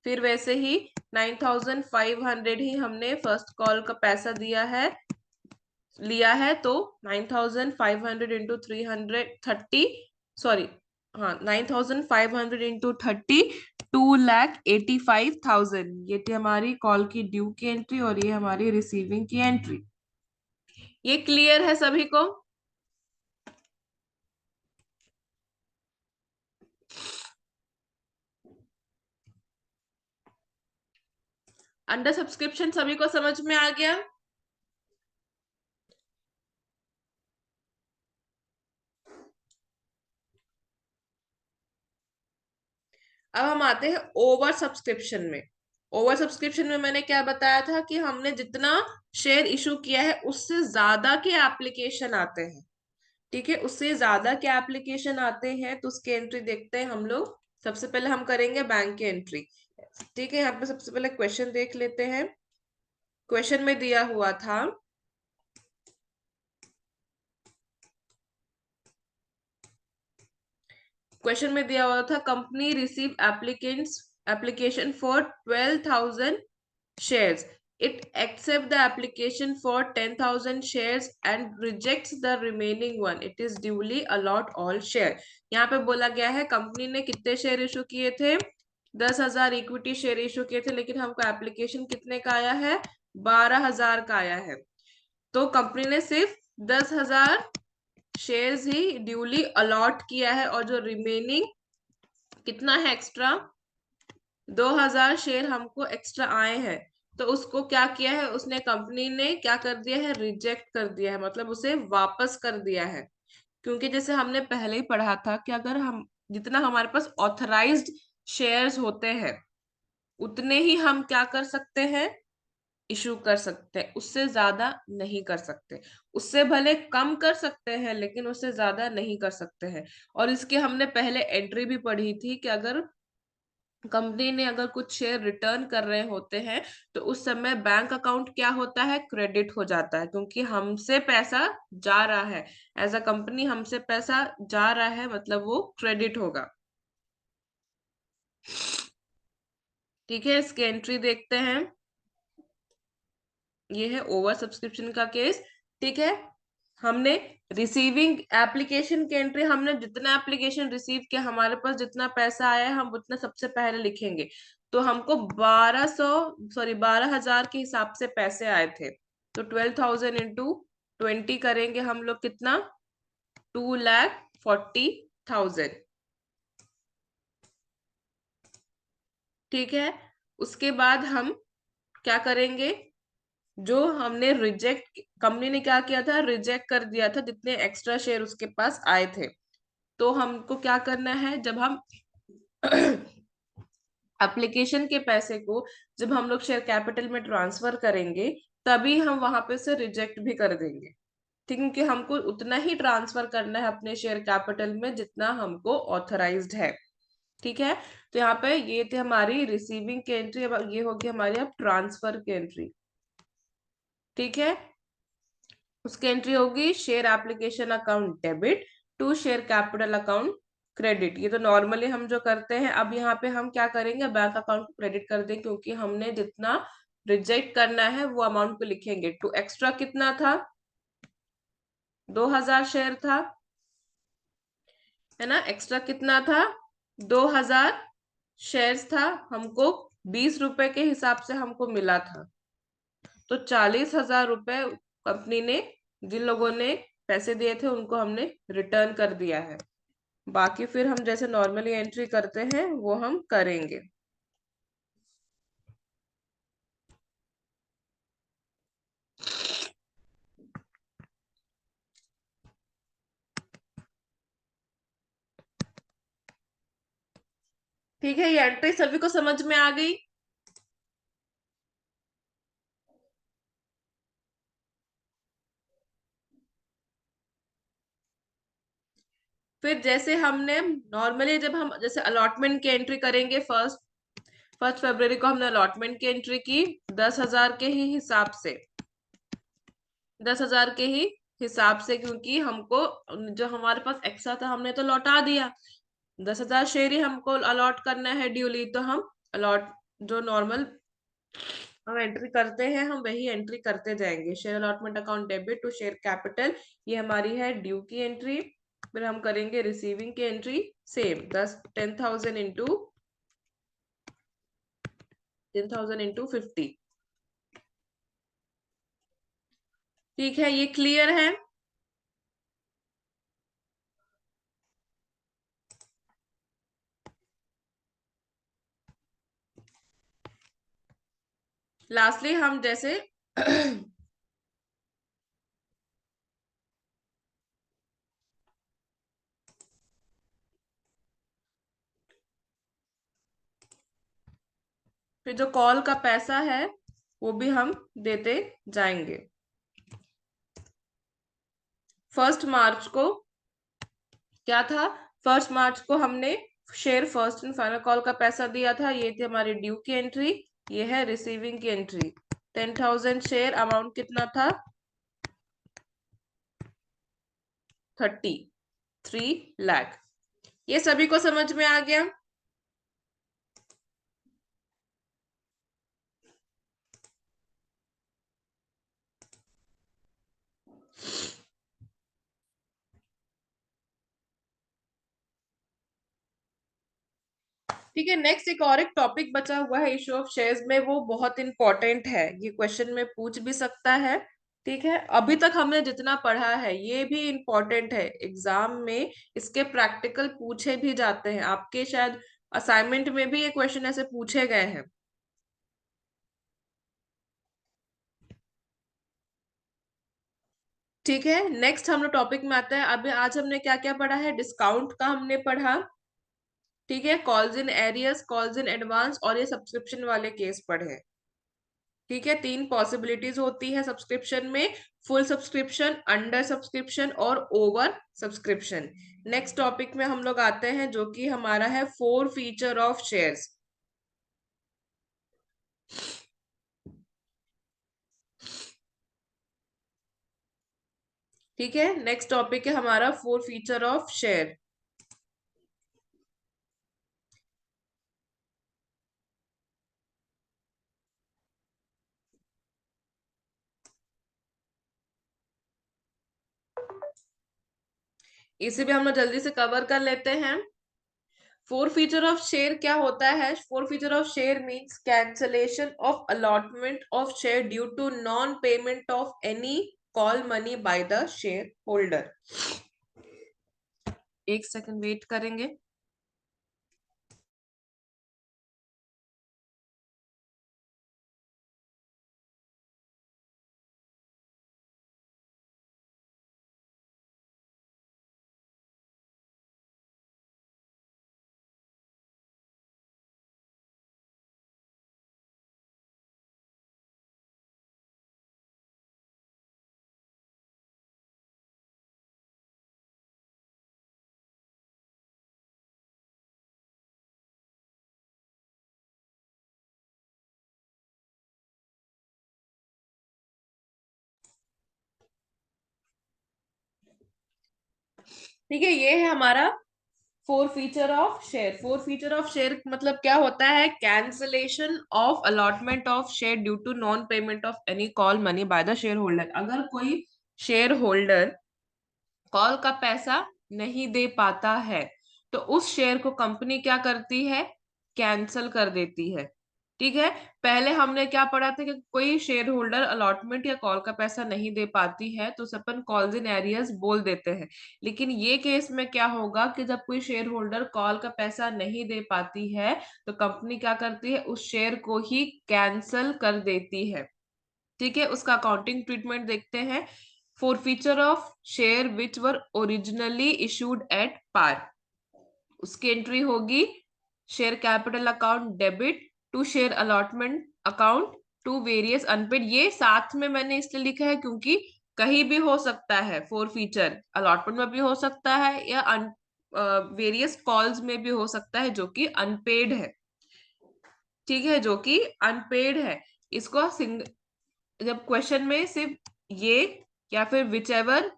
फिर वैसे ही 9,500 ही हमने फर्स्ट कॉल का पैसा दिया है, लिया है, तो 9,500 इंटू 330, सॉरी, हाँ 9,500 इंटू 30, 2,85,000। ये थी हमारी कॉल की ड्यू की एंट्री, और ये हमारी रिसीविंग की एंट्री। ये क्लियर है सभी को? अंडर सब्सक्रिप्शन सभी को समझ में आ गया? अब हम आते हैं ओवर सब्सक्रिप्शन में। ओवर सब्सक्रिप्शन में मैंने क्या बताया था कि हमने जितना शेयर इशू किया है उससे ज्यादा के एप्लीकेशन आते हैं। ठीक है, उससे ज्यादा के एप्लीकेशन आते हैं तो उसकी एंट्री देखते हैं हम लोग। सबसे पहले हम करेंगे बैंक की एंट्री। ठीक है, यहाँ पे सबसे पहले क्वेश्चन देख लेते हैं। क्वेश्चन में दिया हुआ था, क्वेश्चन में दिया हुआ था company receive applicants application for 12,000 shares. It accepts the application for 10,000 shares and rejects the remaining one. It is duly allot all share. यहाँ पे बोला गया है कंपनी ने कितने शेयर इशू किए थे, 10,000 इक्विटी शेयर इशू किए थे, लेकिन हमको एप्लीकेशन कितने का आया है, 12,000 का आया है। तो कंपनी ने सिर्फ 10,000 शेयर्स ही ड्यूली अलॉट किया है और जो रिमेनिंग कितना है एक्स्ट्रा, 2,000 शेयर हमको एक्स्ट्रा आए हैं, तो उसको क्या किया है, उसने कंपनी ने क्या कर दिया है, रिजेक्ट कर दिया है, मतलब उसे वापस कर दिया है। क्योंकि जैसे हमने पहले ही पढ़ा था कि अगर हम जितना हमारे पास ऑथराइज्ड शेयर्स होते हैं उतने ही हम क्या कर सकते हैं, इशू कर सकते हैं, उससे ज्यादा नहीं कर सकते। उससे भले कम कर सकते हैं लेकिन उससे ज्यादा नहीं कर सकते हैं। और इसके हमने पहले एंट्री भी पढ़ी थी कि अगर कंपनी ने अगर कुछ शेयर रिटर्न कर रहे होते हैं तो उस समय बैंक अकाउंट क्या होता है, क्रेडिट हो जाता है, क्योंकि हमसे पैसा जा रहा है। एज अ कंपनी हमसे पैसा जा रहा है, मतलब वो क्रेडिट होगा। ठीक है, इसकी एंट्री देखते हैं। ये है ओवर सब्सक्रिप्शन का केस। ठीक है, हमने रिसीविंग एप्लीकेशन की एंट्री, हमने जितना एप्लीकेशन रिसीव किया हमारे पास जितना पैसा आया है हम उतना सबसे पहले लिखेंगे। तो हमको 12,000 के हिसाब से पैसे आए थे, तो 12,000 इंटू 20 करेंगे हम लोग कितना, 2,40,000। ठीक है, उसके बाद हम क्या करेंगे, जो हमने रिजेक्ट, कंपनी ने क्या किया था, रिजेक्ट कर दिया था जितने एक्स्ट्रा शेयर उसके पास आए थे। तो हमको क्या करना है, जब हम एप्लीकेशन के पैसे को जब हम लोग शेयर कैपिटल में ट्रांसफर करेंगे तभी हम वहां पे से रिजेक्ट भी कर देंगे। ठीक, क्योंकि हमको उतना ही ट्रांसफर करना है अपने शेयर कैपिटल में जितना हमको ऑथराइज्ड है। ठीक है, तो यहाँ पे ये थी हमारी रिसीविंग की एंट्री। अब ये होगी हमारी अब ट्रांसफर की एंट्री। ठीक है, उसकी एंट्री होगी share application account debit to share capital account credit. ये तो नॉर्मली हम जो करते हैं। अब यहाँ पे हम क्या करेंगे, बैंक अकाउंट को क्रेडिट कर दें, क्योंकि हमने जितना रिजेक्ट करना है वो अमाउंट को लिखेंगे। टू एक्स्ट्रा कितना था, 2,000 शेयर था, है ना, एक्स्ट्रा कितना था, 2,000 शेयर्स था, हमको 20 रुपए के हिसाब से हमको मिला था। तो 40,000 रुपए कंपनी ने, जिन लोगों ने पैसे दिए थे उनको हमने रिटर्न कर दिया है। बाकी फिर हम जैसे नॉर्मली एंट्री करते हैं वो हम करेंगे। ठीक है, ये एंट्री सभी को समझ में आ गई? फिर जैसे हमने नॉर्मली जब हम जैसे अलॉटमेंट की एंट्री करेंगे, फर्स्ट फरवरी को हमने अलॉटमेंट की एंट्री की 10,000 के ही हिसाब से, 10,000 के ही हिसाब से, क्योंकि हमको जो हमारे पास एक्स्ट्रा था हमने तो लौटा दिया। 10,000 शेयर ही हमको अलॉट करना है ड्यूली, तो हम अलॉट जो नॉर्मल हम एंट्री करते हैं हम वही एंट्री करते जाएंगे। Share allotment account debit to share capital, ये हमारी है ड्यू की एंट्री। फिर हम करेंगे रिसीविंग की एंट्री, सेम 10,000 इंटू 10,000 इंटू 50। ठीक है, ये क्लियर है। लास्टली हम जैसे फिर जो कॉल का पैसा है वो भी हम देते जाएंगे। 1 मार्च को क्या था? 1 मार्च को हमने share first and final call का पैसा दिया था, ये थी हमारी ड्यू की एंट्री, ये है रिसीविंग की एंट्री। 10,000 शेयर, अमाउंट कितना था? 33 लाख। ये सभी को समझ में आ गया? ठीक है, नेक्स्ट एक और एक टॉपिक बचा हुआ है इशू ऑफ शेयर्स में, वो बहुत इंपॉर्टेंट है, ये क्वेश्चन में पूछ भी सकता है। ठीक है, अभी तक हमने जितना पढ़ा है ये भी इंपॉर्टेंट है, एग्जाम में इसके प्रैक्टिकल पूछे भी जाते हैं, आपके शायद असाइनमेंट में भी ये क्वेश्चन ऐसे पूछे गए हैं। ठीक है, नेक्स्ट हम लोग टॉपिक में आता है। अभी आज हमने क्या क्या पढ़ा है? डिस्काउंट का हमने पढ़ा, ठीक है, calls in areas, calls in advance, और ये सब्सक्रिप्शन वाले केस पढ़े। ठीक है, 3 पॉसिबिलिटीज होती है सब्सक्रिप्शन में: फुल सब्सक्रिप्शन, अंडर सब्सक्रिप्शन और ओवर सब्सक्रिप्शन। नेक्स्ट टॉपिक में हम लोग आते हैं जो कि हमारा है 4 फीचर ऑफ शेयर्स। ठीक है, नेक्स्ट टॉपिक है हमारा 4 फीचर ऑफ शेयर। इसे भी हम लोग जल्दी से कवर कर लेते हैं। 4 फीचर ऑफ शेयर क्या होता है? 4 feature of share means cancellation of allotment of share due to non payment of any call money by the share holder. 1 second wait करेंगे। ठीक है, ये है हमारा 4 feature of share. 4 feature of share मतलब क्या होता है? Cancellation of allotment of share due to non payment of any call money by the share holder. अगर कोई शेयर होल्डर कॉल का पैसा नहीं दे पाता है तो उस शेयर को कंपनी क्या करती है? कैंसल कर देती है। ठीक है, पहले हमने क्या पढ़ा था कि कोई शेयर होल्डर अलॉटमेंट या कॉल का पैसा नहीं दे पाती है तो उसे अपन कॉल्स इन एरियस बोल देते हैं। लेकिन ये केस में क्या होगा कि जब कोई शेयर होल्डर कॉल का पैसा नहीं दे पाती है तो कंपनी क्या करती है? उस शेयर को ही कैंसल कर देती है। ठीक है, उसका अकाउंटिंग ट्रीटमेंट देखते हैं। 4 feature of share which were originally issued at par, उसकी एंट्री होगी share capital account debit to share allotment account to various unpaid. ये साथ में मैंने इसलिए लिखा है क्योंकि कहीं भी हो सकता है, 4 फीचर अलॉटमेंट में भी हो सकता है या वेरियस कॉल्स में भी हो सकता है जो कि अनपेड है। ठीक है, जो कि अनपेड है, इसको जब क्वेश्चन में सिर्फ ये या फिर विच एवर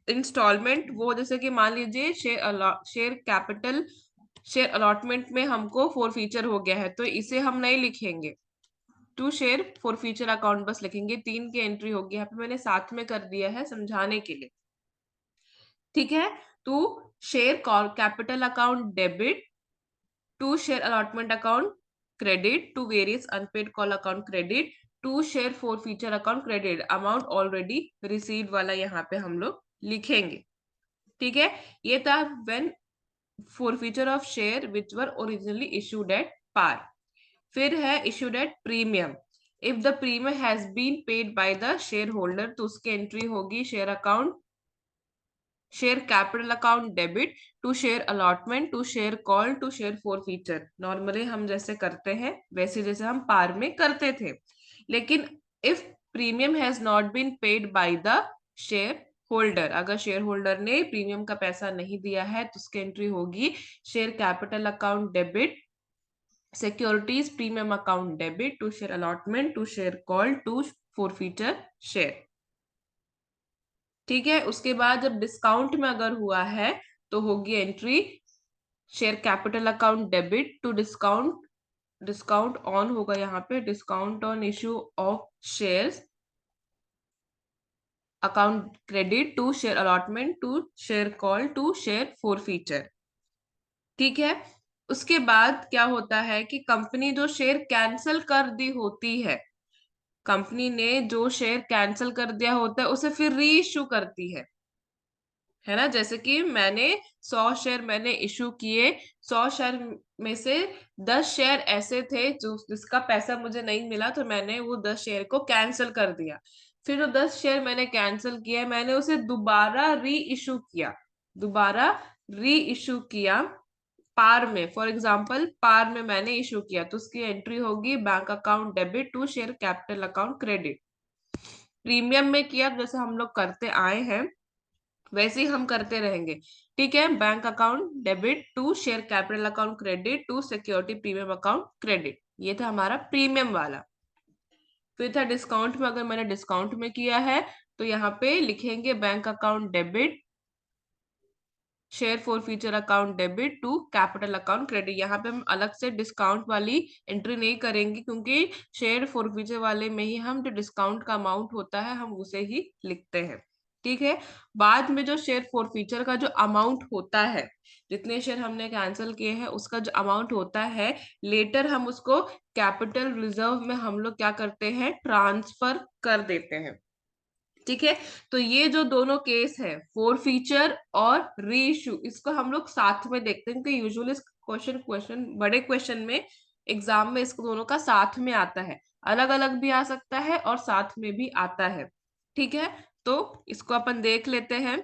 इंस्टॉलमेंट, वो जैसे कि मान लीजिए शेयर कैपिटल शेयर अलॉटमेंट में हमको 4 फीचर हो गया है तो इसे हम नहीं लिखेंगे, टू शेयर 4 फीचर अकाउंट बस लिखेंगे। 3 की एंट्री होगी, यहाँ पे मैंने साथ में कर दिया है समझाने के लिए। ठीक है, to share call capital account debit to share allotment account credit to various unpaid call account credit to share forfeiture account credit, amount already received वाला यहाँ पे हम लोग लिखेंगे। ठीक है, ये था when forfeiture of share which were originally issued at par. फिर है issued at premium. If the premium has been paid by the share holder, तो उसकी एंट्री होगी share account, share capital account debit to share allotment to share call to share forfeiture. Normally हम जैसे करते हैं वैसे जैसे हम पार में करते थे। लेकिन if premium has not been paid by the share holder, अगर शेयर होल्डर ने प्रीमियम का पैसा नहीं दिया है तो उसकी एंट्री होगी share capital account debit securities premium account debit to share allotment to share call to forfeiture share. ठीक है, उसके बाद जब डिस्काउंट में अगर हुआ है तो होगी entry share capital account debit to discount, discount on होगा यहाँ पे, discount on issue of shares account credit to share allotment to share call to share forfeiture. ठीक है, उसके बाद क्या होता है कि कंपनी जो शेयर कैंसिल कर दी होती है, कंपनी ने जो शेयर कैंसिल कर दिया होता है उसे फिर री इश्यू करती है ना। जैसे कि मैंने 100 शेयर मैंने इशू किए, 100 शेयर में से 10 शेयर ऐसे थे जो जिसका पैसा मुझे नहीं मिला, तो मैंने वो 10 शेयर को कैंसिल कर दिया। फिर जो 10 शेयर मैंने कैंसिल किया मैंने उसे दोबारा री इशू किया, दोबारा री इशू किया पार में। फॉर एग्जाम्पल पार में मैंने इशू किया तो उसकी एंट्री होगी bank account debit to share capital account credit. Premium में किया जैसे हम लोग करते आए हैं वैसे ही हम करते रहेंगे। ठीक है, bank account debit to share capital account credit to security premium account credit, ये था हमारा प्रीमियम वाला। फिर था डिस्काउंट में, अगर मैंने डिस्काउंट में किया है तो यहाँ पे लिखेंगे bank account debit share forfeiture account debit to capital account credit. यहाँ पे हम अलग से डिस्काउंट वाली एंट्री नहीं करेंगे क्योंकि शेयर फॉर फ्यूचर वाले में ही हम जो डिस्काउंट का अमाउंट होता है हम उसे ही लिखते हैं। ठीक है, बाद में जो शेयर फॉर फ्यूचर का जो अमाउंट होता है, जितने शेयर हमने कैंसिल किए हैं उसका जो अमाउंट होता है, लेटर हम उसको कैपिटल रिजर्व में हम लोग क्या करते हैं, ट्रांसफर कर देते हैं। ठीक है, तो ये जो दोनों केस है फोर फीचर और री इशू, इसको हम लोग साथ में देखते हैं क्योंकि यूजुअली क्वेश्चन क्वेश्चन बड़े क्वेश्चन में एग्जाम में इसको दोनों का साथ में आता है, अलग अलग भी आ सकता है और साथ में भी आता है। ठीक है, तो इसको अपन देख लेते हैं।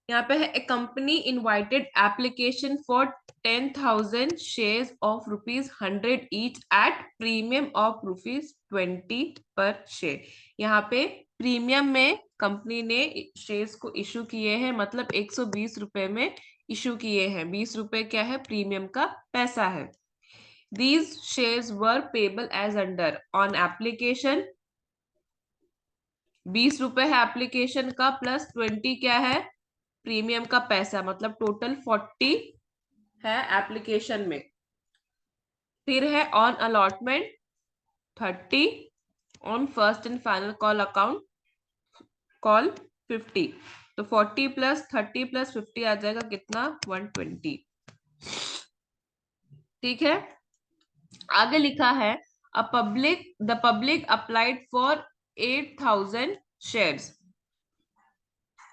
यहाँ पे है a company invited application for 10,000 shares of ₹100 each at premium of ₹20 per share. यहाँ पे प्रीमियम में कंपनी ने शेयर्स को इशू किए हैं, मतलब 120 रुपए में इशू किए हैं। 20 रुपए क्या है, प्रीमियम का पैसा है। These shares were payable as under on application, 20 रुपए है एप्लीकेशन का प्लस 20 क्या है, प्रीमियम का पैसा, मतलब टोटल 40 है एप्लीकेशन में। फिर है on allotment 30, on first and final call account call 50। तो 40 प्लस 30 प्लस 50 आ जाएगा कितना, 120। ठीक है, आगे लिखा है the public applied for 8,000 shares.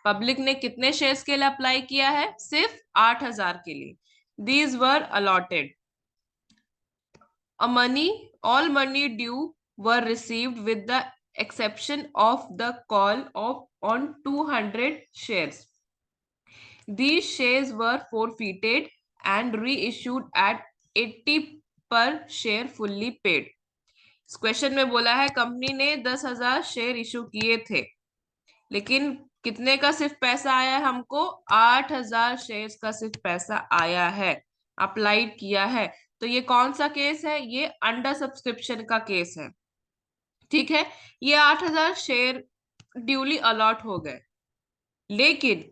Public ने कितने शेयर्स के लिए अप्लाई किया है, सिर्फ 8,000 के लिए। These were allotted all money due were received with the exception of the call of on 200 shares. These shares were forfeited and reissued at 80 per share fully paid. इस क्वेश्चन में बोला है कंपनी ने 10,000 शेयर इशू किए थे, लेकिन कितने का सिर्फ पैसा आया है हमको, 8,000 शेयर्स का सिर्फ पैसा आया है, अप्लाइड किया है। तो ये कौन सा केस है, ये अंडर सब्सक्रिप्शन का केस है। ठीक है, ये 8,000 शेयर ड्यूली अलॉट हो गए, लेकिन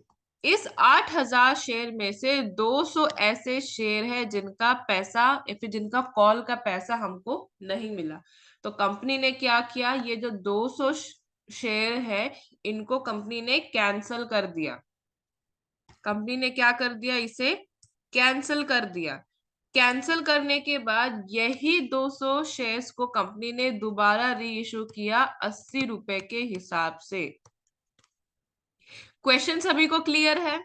इस 8,000 शेयर में से 200 ऐसे शेयर है जिनका पैसा या फिर जिनका कॉल का पैसा हमको नहीं मिला। तो कंपनी ने क्या किया, ये जो 200 शेयर है इनको कंपनी ने कैंसल कर दिया। कंपनी ने क्या कर दिया, इसे कैंसल कर दिया। कैंसिल करने के बाद यही 200 शेयर्स को कंपनी ने दोबारा री इशू किया 80 रुपए के हिसाब से। क्वेश्चन सभी को क्लियर है?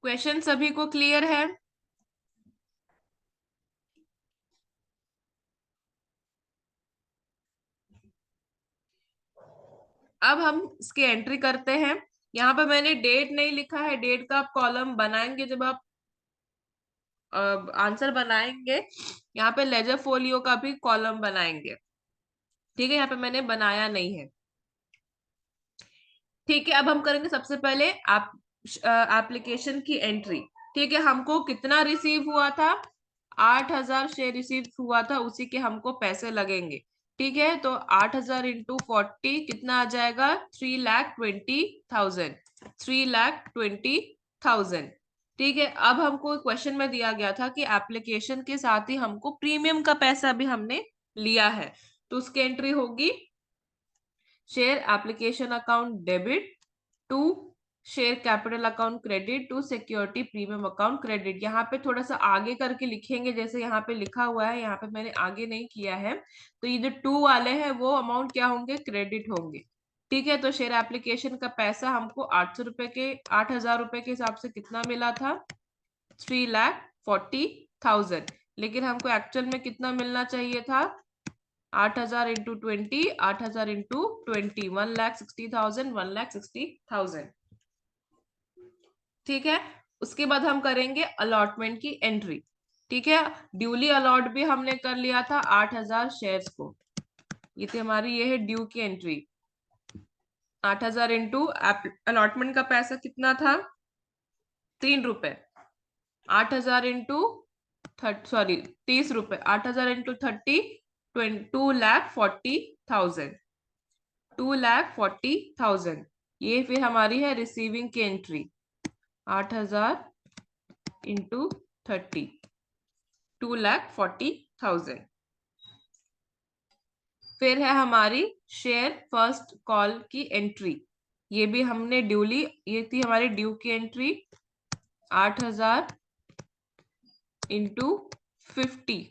क्वेश्चन सभी को क्लियर है? अब हम इसकी एंट्री करते हैं। यहाँ पे मैंने डेट नहीं लिखा है, डेट का आप कॉलम बनाएंगे जब आप आंसर बनाएंगे। यहाँ पे लेजर फोलियो का भी कॉलम बनाएंगे। ठीक है, यहाँ पे मैंने बनाया नहीं है। ठीक है, अब हम करेंगे सबसे पहले आप एप्लीकेशन की एंट्री। ठीक है, हमको कितना रिसीव हुआ था? 8,000 शेयर रिसीव हुआ था, उसी के हमको पैसे लगेंगे। ठीक है, तो 8,000 इंटू 40 कितना आ जाएगा? 3,20,000। 3,20,000। ठीक है, अब हमको क्वेश्चन में दिया गया था कि एप्लीकेशन के साथ ही हमको प्रीमियम का पैसा भी हमने लिया है, तो उसकी एंट्री होगी share application account debit to share capital account credit to security premium account credit. यहाँ पे थोड़ा सा आगे करके लिखेंगे, जैसे यहाँ पे लिखा हुआ है, यहाँ पे मैंने आगे नहीं किया है। तो ये जो टू वाले हैं वो अमाउंट क्या होंगे? क्रेडिट होंगे। ठीक है, तो शेयर एप्लीकेशन का पैसा हमको 8,000 रुपए के हिसाब से कितना मिला था? 3,40,000। लेकिन हमको एक्चुअल में कितना मिलना चाहिए था? 8,000 इंटू 20, 8,000 इंटू 20, 1,60,000, 1,60,000। ठीक है, उसके बाद हम करेंगे अलॉटमेंट की एंट्री। ठीक है, ड्यूली अलॉट भी हमने कर लिया था 8,000 शेयर्स को। ये थी हमारी, ये है ड्यू की एंट्री। 8,000 इंटू अलॉटमेंट का पैसा कितना था? 3 रुपए। 8,000 इंटू 30 रुपए। 8,000 इंटू 30, 2,40,000। 2,40,000। ये फिर हमारी है रिसीविंग की एंट्री। 8,000 इंटू 30, 2,40,000। फिर है हमारी शेयर फर्स्ट कॉल की एंट्री। ये भी हमने ड्यूली, ये थी हमारी ड्यू की एंट्री। 8,000 इंटू 50।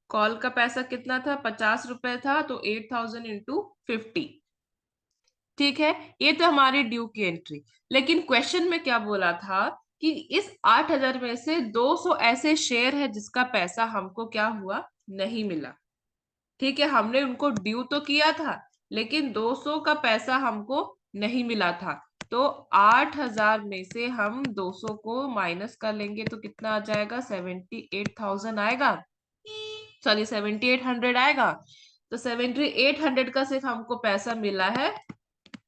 कॉल का पैसा कितना था? 50 रुपए था, तो 8,000 इंटू 50। ठीक है, ये तो हमारी ड्यू की एंट्री। लेकिन क्वेश्चन में क्या बोला था कि इस 8,000 में से 200 ऐसे शेयर है जिसका पैसा हमको क्या हुआ? नहीं मिला। ठीक है, हमने उनको ड्यू तो किया था, लेकिन 200 का पैसा हमको नहीं मिला था। तो 8,000 में से हम 200 को माइनस कर लेंगे तो कितना आ जाएगा? 78,000 आएगा। सॉरी, 7,800 आएगा। तो 7,800 का सिर्फ हमको पैसा मिला है।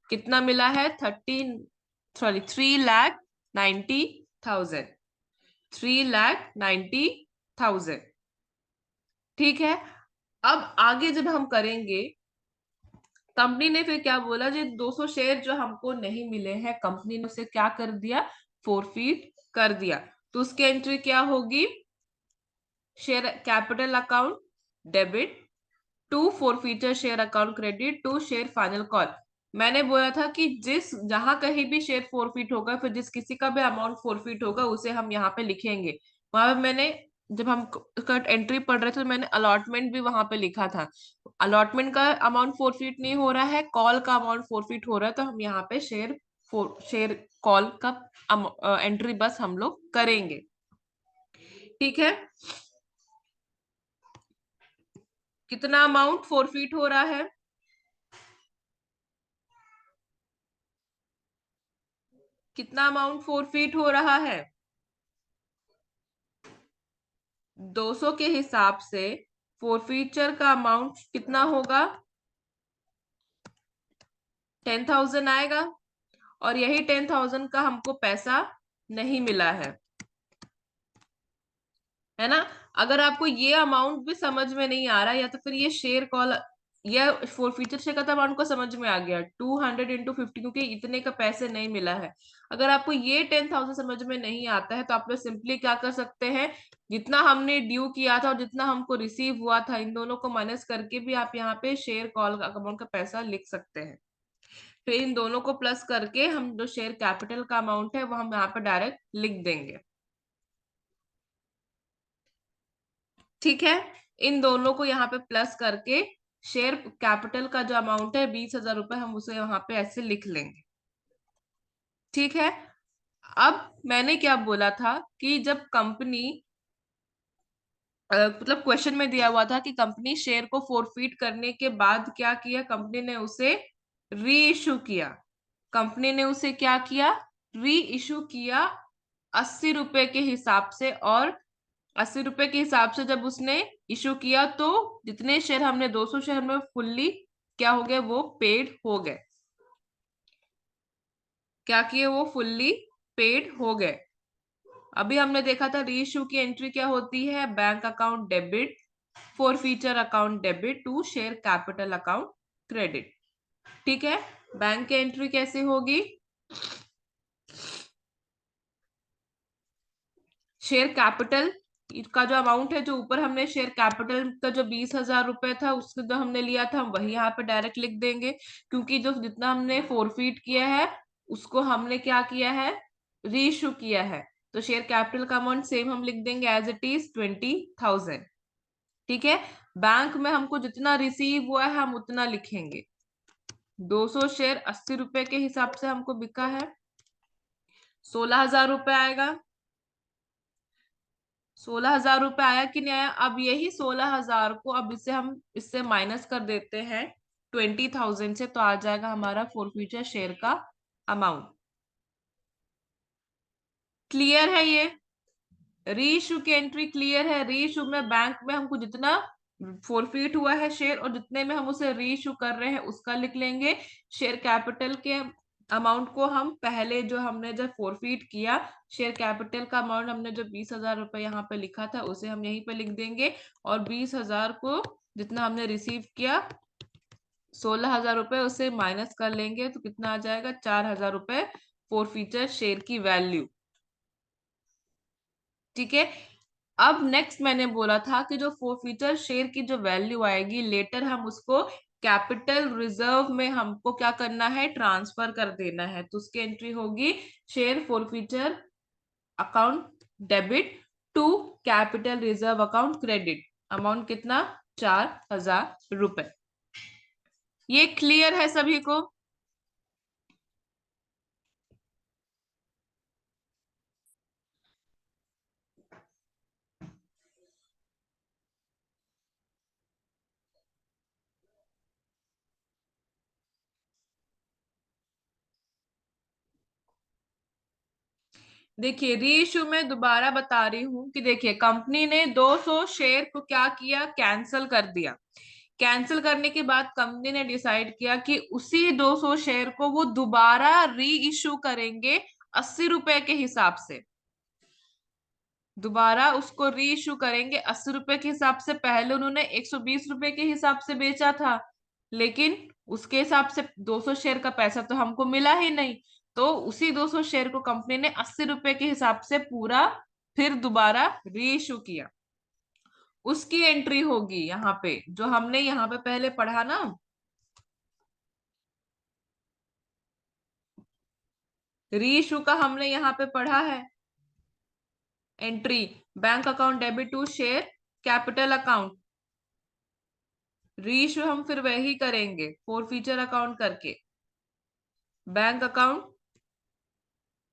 कितना मिला है? 3,90,000। 3,90,000। ठीक है, अब आगे जब हम करेंगे, कंपनी ने फिर क्या बोला? जो 200 शेयर जो हमको नहीं मिले हैं, कंपनी ने उसे क्या कर दिया? फोरफीट कर दिया। तो उसकी एंट्री क्या होगी? Share capital account debit to forfeiture share account credit to share final call. मैंने बोला था कि जिस जहां कहीं भी शेयर फोरफीट होगा, फिर जिस किसी का भी अमाउंट फोरफीट होगा उसे हम यहाँ पे लिखेंगे। वहां पे मैंने, जब हम एंट्री पढ़ रहे थे तो मैंने अलॉटमेंट भी वहां पे लिखा था। अलॉटमेंट का अमाउंट फोरफीट नहीं हो रहा है, कॉल का अमाउंट फोरफीट हो रहा है, तो हम यहाँ पे शेयर कॉल का एंट्री बस हम लोग करेंगे। ठीक है, कितना अमाउंट फोरफीट हो रहा है? कितना अमाउंट फोरफीट हो रहा है? 200 के हिसाब से फोरफीचर का अमाउंट कितना होगा? 10,000 आएगा। और यही 10,000 का हमको पैसा नहीं मिला है ना? अगर आपको ये अमाउंट भी समझ में नहीं आ रहा, या तो फिर ये शेयर कॉल या फोरफीचर शेयर का तो अमाउंट को समझ में आ गया, 200 इंटू 50, क्योंकि इतने का पैसे नहीं मिला है। अगर आपको ये 10,000 समझ में नहीं आता है, तो आप लोग सिंपली क्या कर सकते हैं? जितना हमने ड्यू किया था और जितना हमको रिसीव हुआ था, इन दोनों को माइनस करके भी आप यहाँ पे शेयर कॉल का अमाउंट का पैसा लिख सकते हैं। फिर इन दोनों को प्लस करके हम जो शेयर कैपिटल का अमाउंट है वो हम यहाँ पे डायरेक्ट लिख देंगे। ठीक है, इन दोनों को यहाँ पे प्लस करके शेयर कैपिटल का जो अमाउंट है 20,000 रुपए, हम उसे यहाँ पे ऐसे लिख लेंगे। ठीक है, अब मैंने क्या बोला था कि जब कंपनी मतलब क्वेश्चन में दिया हुआ था कि कंपनी शेयर को फोरफीट करने के बाद क्या किया, कंपनी ने उसे री इशू किया। कंपनी ने उसे क्या किया, री इशू किया 80 रुपए के हिसाब से। और 80 रुपए के हिसाब से जब उसने इशू किया तो जितने शेयर हमने 200 शेयर में फुल्ली क्या हो गए, वो पेड हो गए। क्या किए, वो फुल्ली पेड हो गए। अभी हमने देखा था री इशू की एंट्री क्या होती है, bank account debit, forfeiture account debit to share capital account credit. ठीक है, बैंक की एंट्री कैसे होगी, शेयर कैपिटल का जो अमाउंट है, जो ऊपर हमने शेयर कैपिटल का जो 20,000 रुपए था उसको जो हमने लिया था, हम वही यहाँ पे डायरेक्ट लिख देंगे। क्योंकि जो जितना हमने फोरफीट किया है उसको हमने क्या किया है, री इशू किया है। तो शेयर कैपिटल का अमाउंट सेम हम लिख देंगे एज इट इज 20,000। ठीक है, बैंक में हमको जितना रिसीव हुआ है हम उतना लिखेंगे। 200 शेयर 80 रुपए के हिसाब से हमको बिका है, 16,000 रुपए आएगा। 16,000 रुपए आया कि नहीं आया, अब यही 16,000 को अब इसे हम इससे माइनस कर देते हैं 20,000 से, तो आ जाएगा हमारा फोरफीचर शेयर का अमाउंट। क्लियर है ये, री इशू की एंट्री क्लियर है। री इशू में बैंक में हमको जितना फोरफीट हुआ है शेयर और जितने में हम उसे री इशू कर रहे हैं उसका लिख लेंगे। शेयर कैपिटल के अमाउंट को हम पहले जो हमने जब फोरफीट किया, शेयर कैपिटल का अमाउंट हमने जो 20,000 रुपए यहाँ पे लिखा था उसे हम यहीं पे लिख देंगे। और 20,000 को जितना हमने रिसीव किया 16,000 रुपए उसे माइनस कर लेंगे तो कितना आ जाएगा, 4,000 रुपए फोरफीचर शेयर की वैल्यू। ठीक है, अब नेक्स्ट मैंने बोला था कि जो फोरफीचर शेयर की जो वैल्यू आएगी लेटर हम उसको कैपिटल रिजर्व में हमको क्या करना है, ट्रांसफर कर देना है। तो उसकी एंट्री होगी share forfeiture account debit to capital reserve account credit. Amount कितना, 4,000 रुपए। ये क्लियर है सभी को। देखिए री इशू में दोबारा बता रही हूं कि देखिए कंपनी ने 200 शेयर को क्या किया, कैंसिल कर दिया। कैंसिल करने के बाद कंपनी ने डिसाइड किया कि उसी 200 शेयर को वो दोबारा री इशू करेंगे 80 रुपए के हिसाब से। दोबारा उसको री इशू करेंगे 80 रुपए के हिसाब से। पहले उन्होंने 120 रुपए के हिसाब से बेचा था, लेकिन उसके हिसाब से 200 शेयर का पैसा तो हमको मिला ही नहीं। तो उसी 200 शेयर को कंपनी ने 80 रुपए के हिसाब से पूरा फिर दोबारा री इशू किया। उसकी एंट्री होगी यहाँ पे जो हमने यहाँ पे पहले पढ़ा ना, री इशू का हमने यहाँ पे पढ़ा है entry, bank account debit to share capital account. Reissue हम फिर वही करेंगे फोर फीचर अकाउंट करके, bank account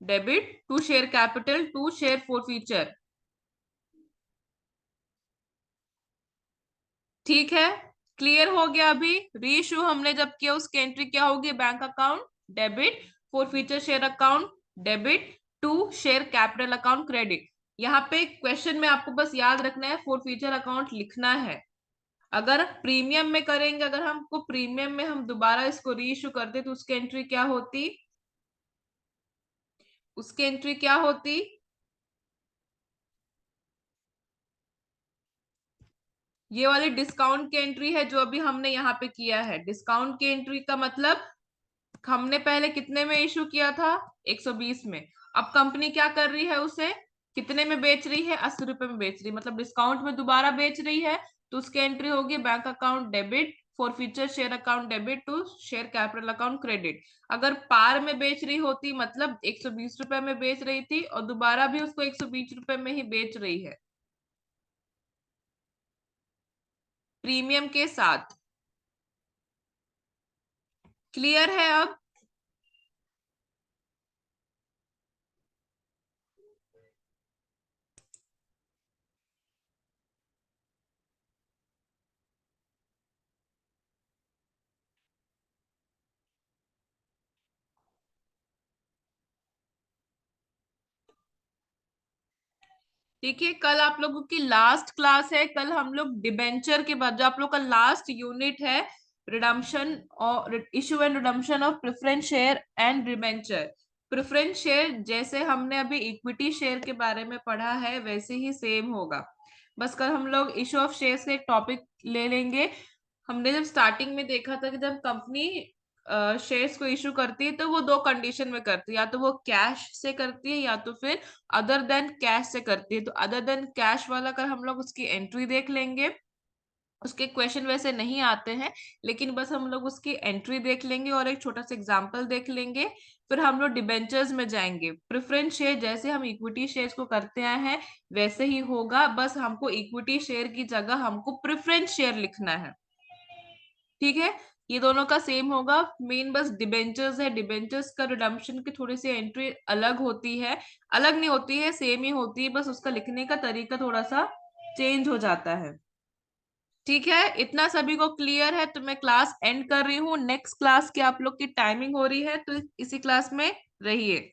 debit to share capital to share forfeiture. ठीक है, क्लियर हो गया। अभी री इशू हमने जब किया उसकी एंट्री क्या होगी, bank account debit forfeiture share account debit to share capital account credit. यहाँ पे क्वेश्चन में आपको बस याद रखना है फॉर फ्यूचर अकाउंट लिखना है। अगर प्रीमियम में करेंगे, अगर हमको प्रीमियम में हम दोबारा इसको री इशू करते तो उसकी एंट्री क्या होती, उसकी एंट्री क्या होती, ये वाली डिस्काउंट की एंट्री है जो अभी हमने यहाँ पे किया है। डिस्काउंट की एंट्री का मतलब हमने पहले कितने में इशू किया था, 120 में। अब कंपनी क्या कर रही है, उसे कितने में बेच रही है, 80 रुपए में बेच रही है, मतलब डिस्काउंट में दोबारा बेच रही है। तो उसकी एंट्री होगी bank account debit forfeiture share account debit to share capital account credit. अगर पार में बेच रही होती मतलब 120 रुपए में बेच रही थी और दोबारा भी उसको 120 रुपए में ही बेच रही है प्रीमियम के साथ। क्लियर है अब? ठीक है, कल आप लोगों की लास्ट क्लास है। कल हम लोग डिबेंचर के बाद जो आप लोग का लास्ट यूनिट है, रिडम्पशन और issue and redemption of preference share and debenture. Preference share जैसे हमने अभी इक्विटी शेयर के बारे में पढ़ा है वैसे ही सेम होगा। बस कल हम लोग इशू ऑफ शेयर से एक टॉपिक ले लेंगे। हमने जब स्टार्टिंग में देखा था कि जब कंपनी शेयर्स को इशू करती है तो वो दो कंडीशन में करती है, या तो वो कैश से करती है या तो फिर अदर देन कैश से करती है। तो अदर देन कैश वाला कर हम लोग उसकी एंट्री देख लेंगे। उसके क्वेश्चन वैसे नहीं आते हैं, लेकिन बस हम लोग उसकी एंट्री देख लेंगे और एक छोटा सा एग्जांपल देख लेंगे। फिर हम लोग डिबेंचर्स में जाएंगे। प्रेफरेंस शेयर जैसे हम इक्विटी शेयर्स को करते आए हैं वैसे ही होगा, बस हमको इक्विटी शेयर की जगह हमको प्रेफरेंस शेयर लिखना है। ठीक है, ये दोनों का सेम होगा। मेन बस डिबेंचर्स है, डिबेंचर्स का रिडम्पशन की थोड़ी सी एंट्री अलग होती है। अलग नहीं होती है, सेम ही होती है, बस उसका लिखने का तरीका थोड़ा सा चेंज हो जाता है। ठीक है, इतना सभी को क्लियर है तो मैं क्लास एंड कर रही हूँ। नेक्स्ट क्लास की आप लोग की टाइमिंग हो रही है तो इसी क्लास में रहिए।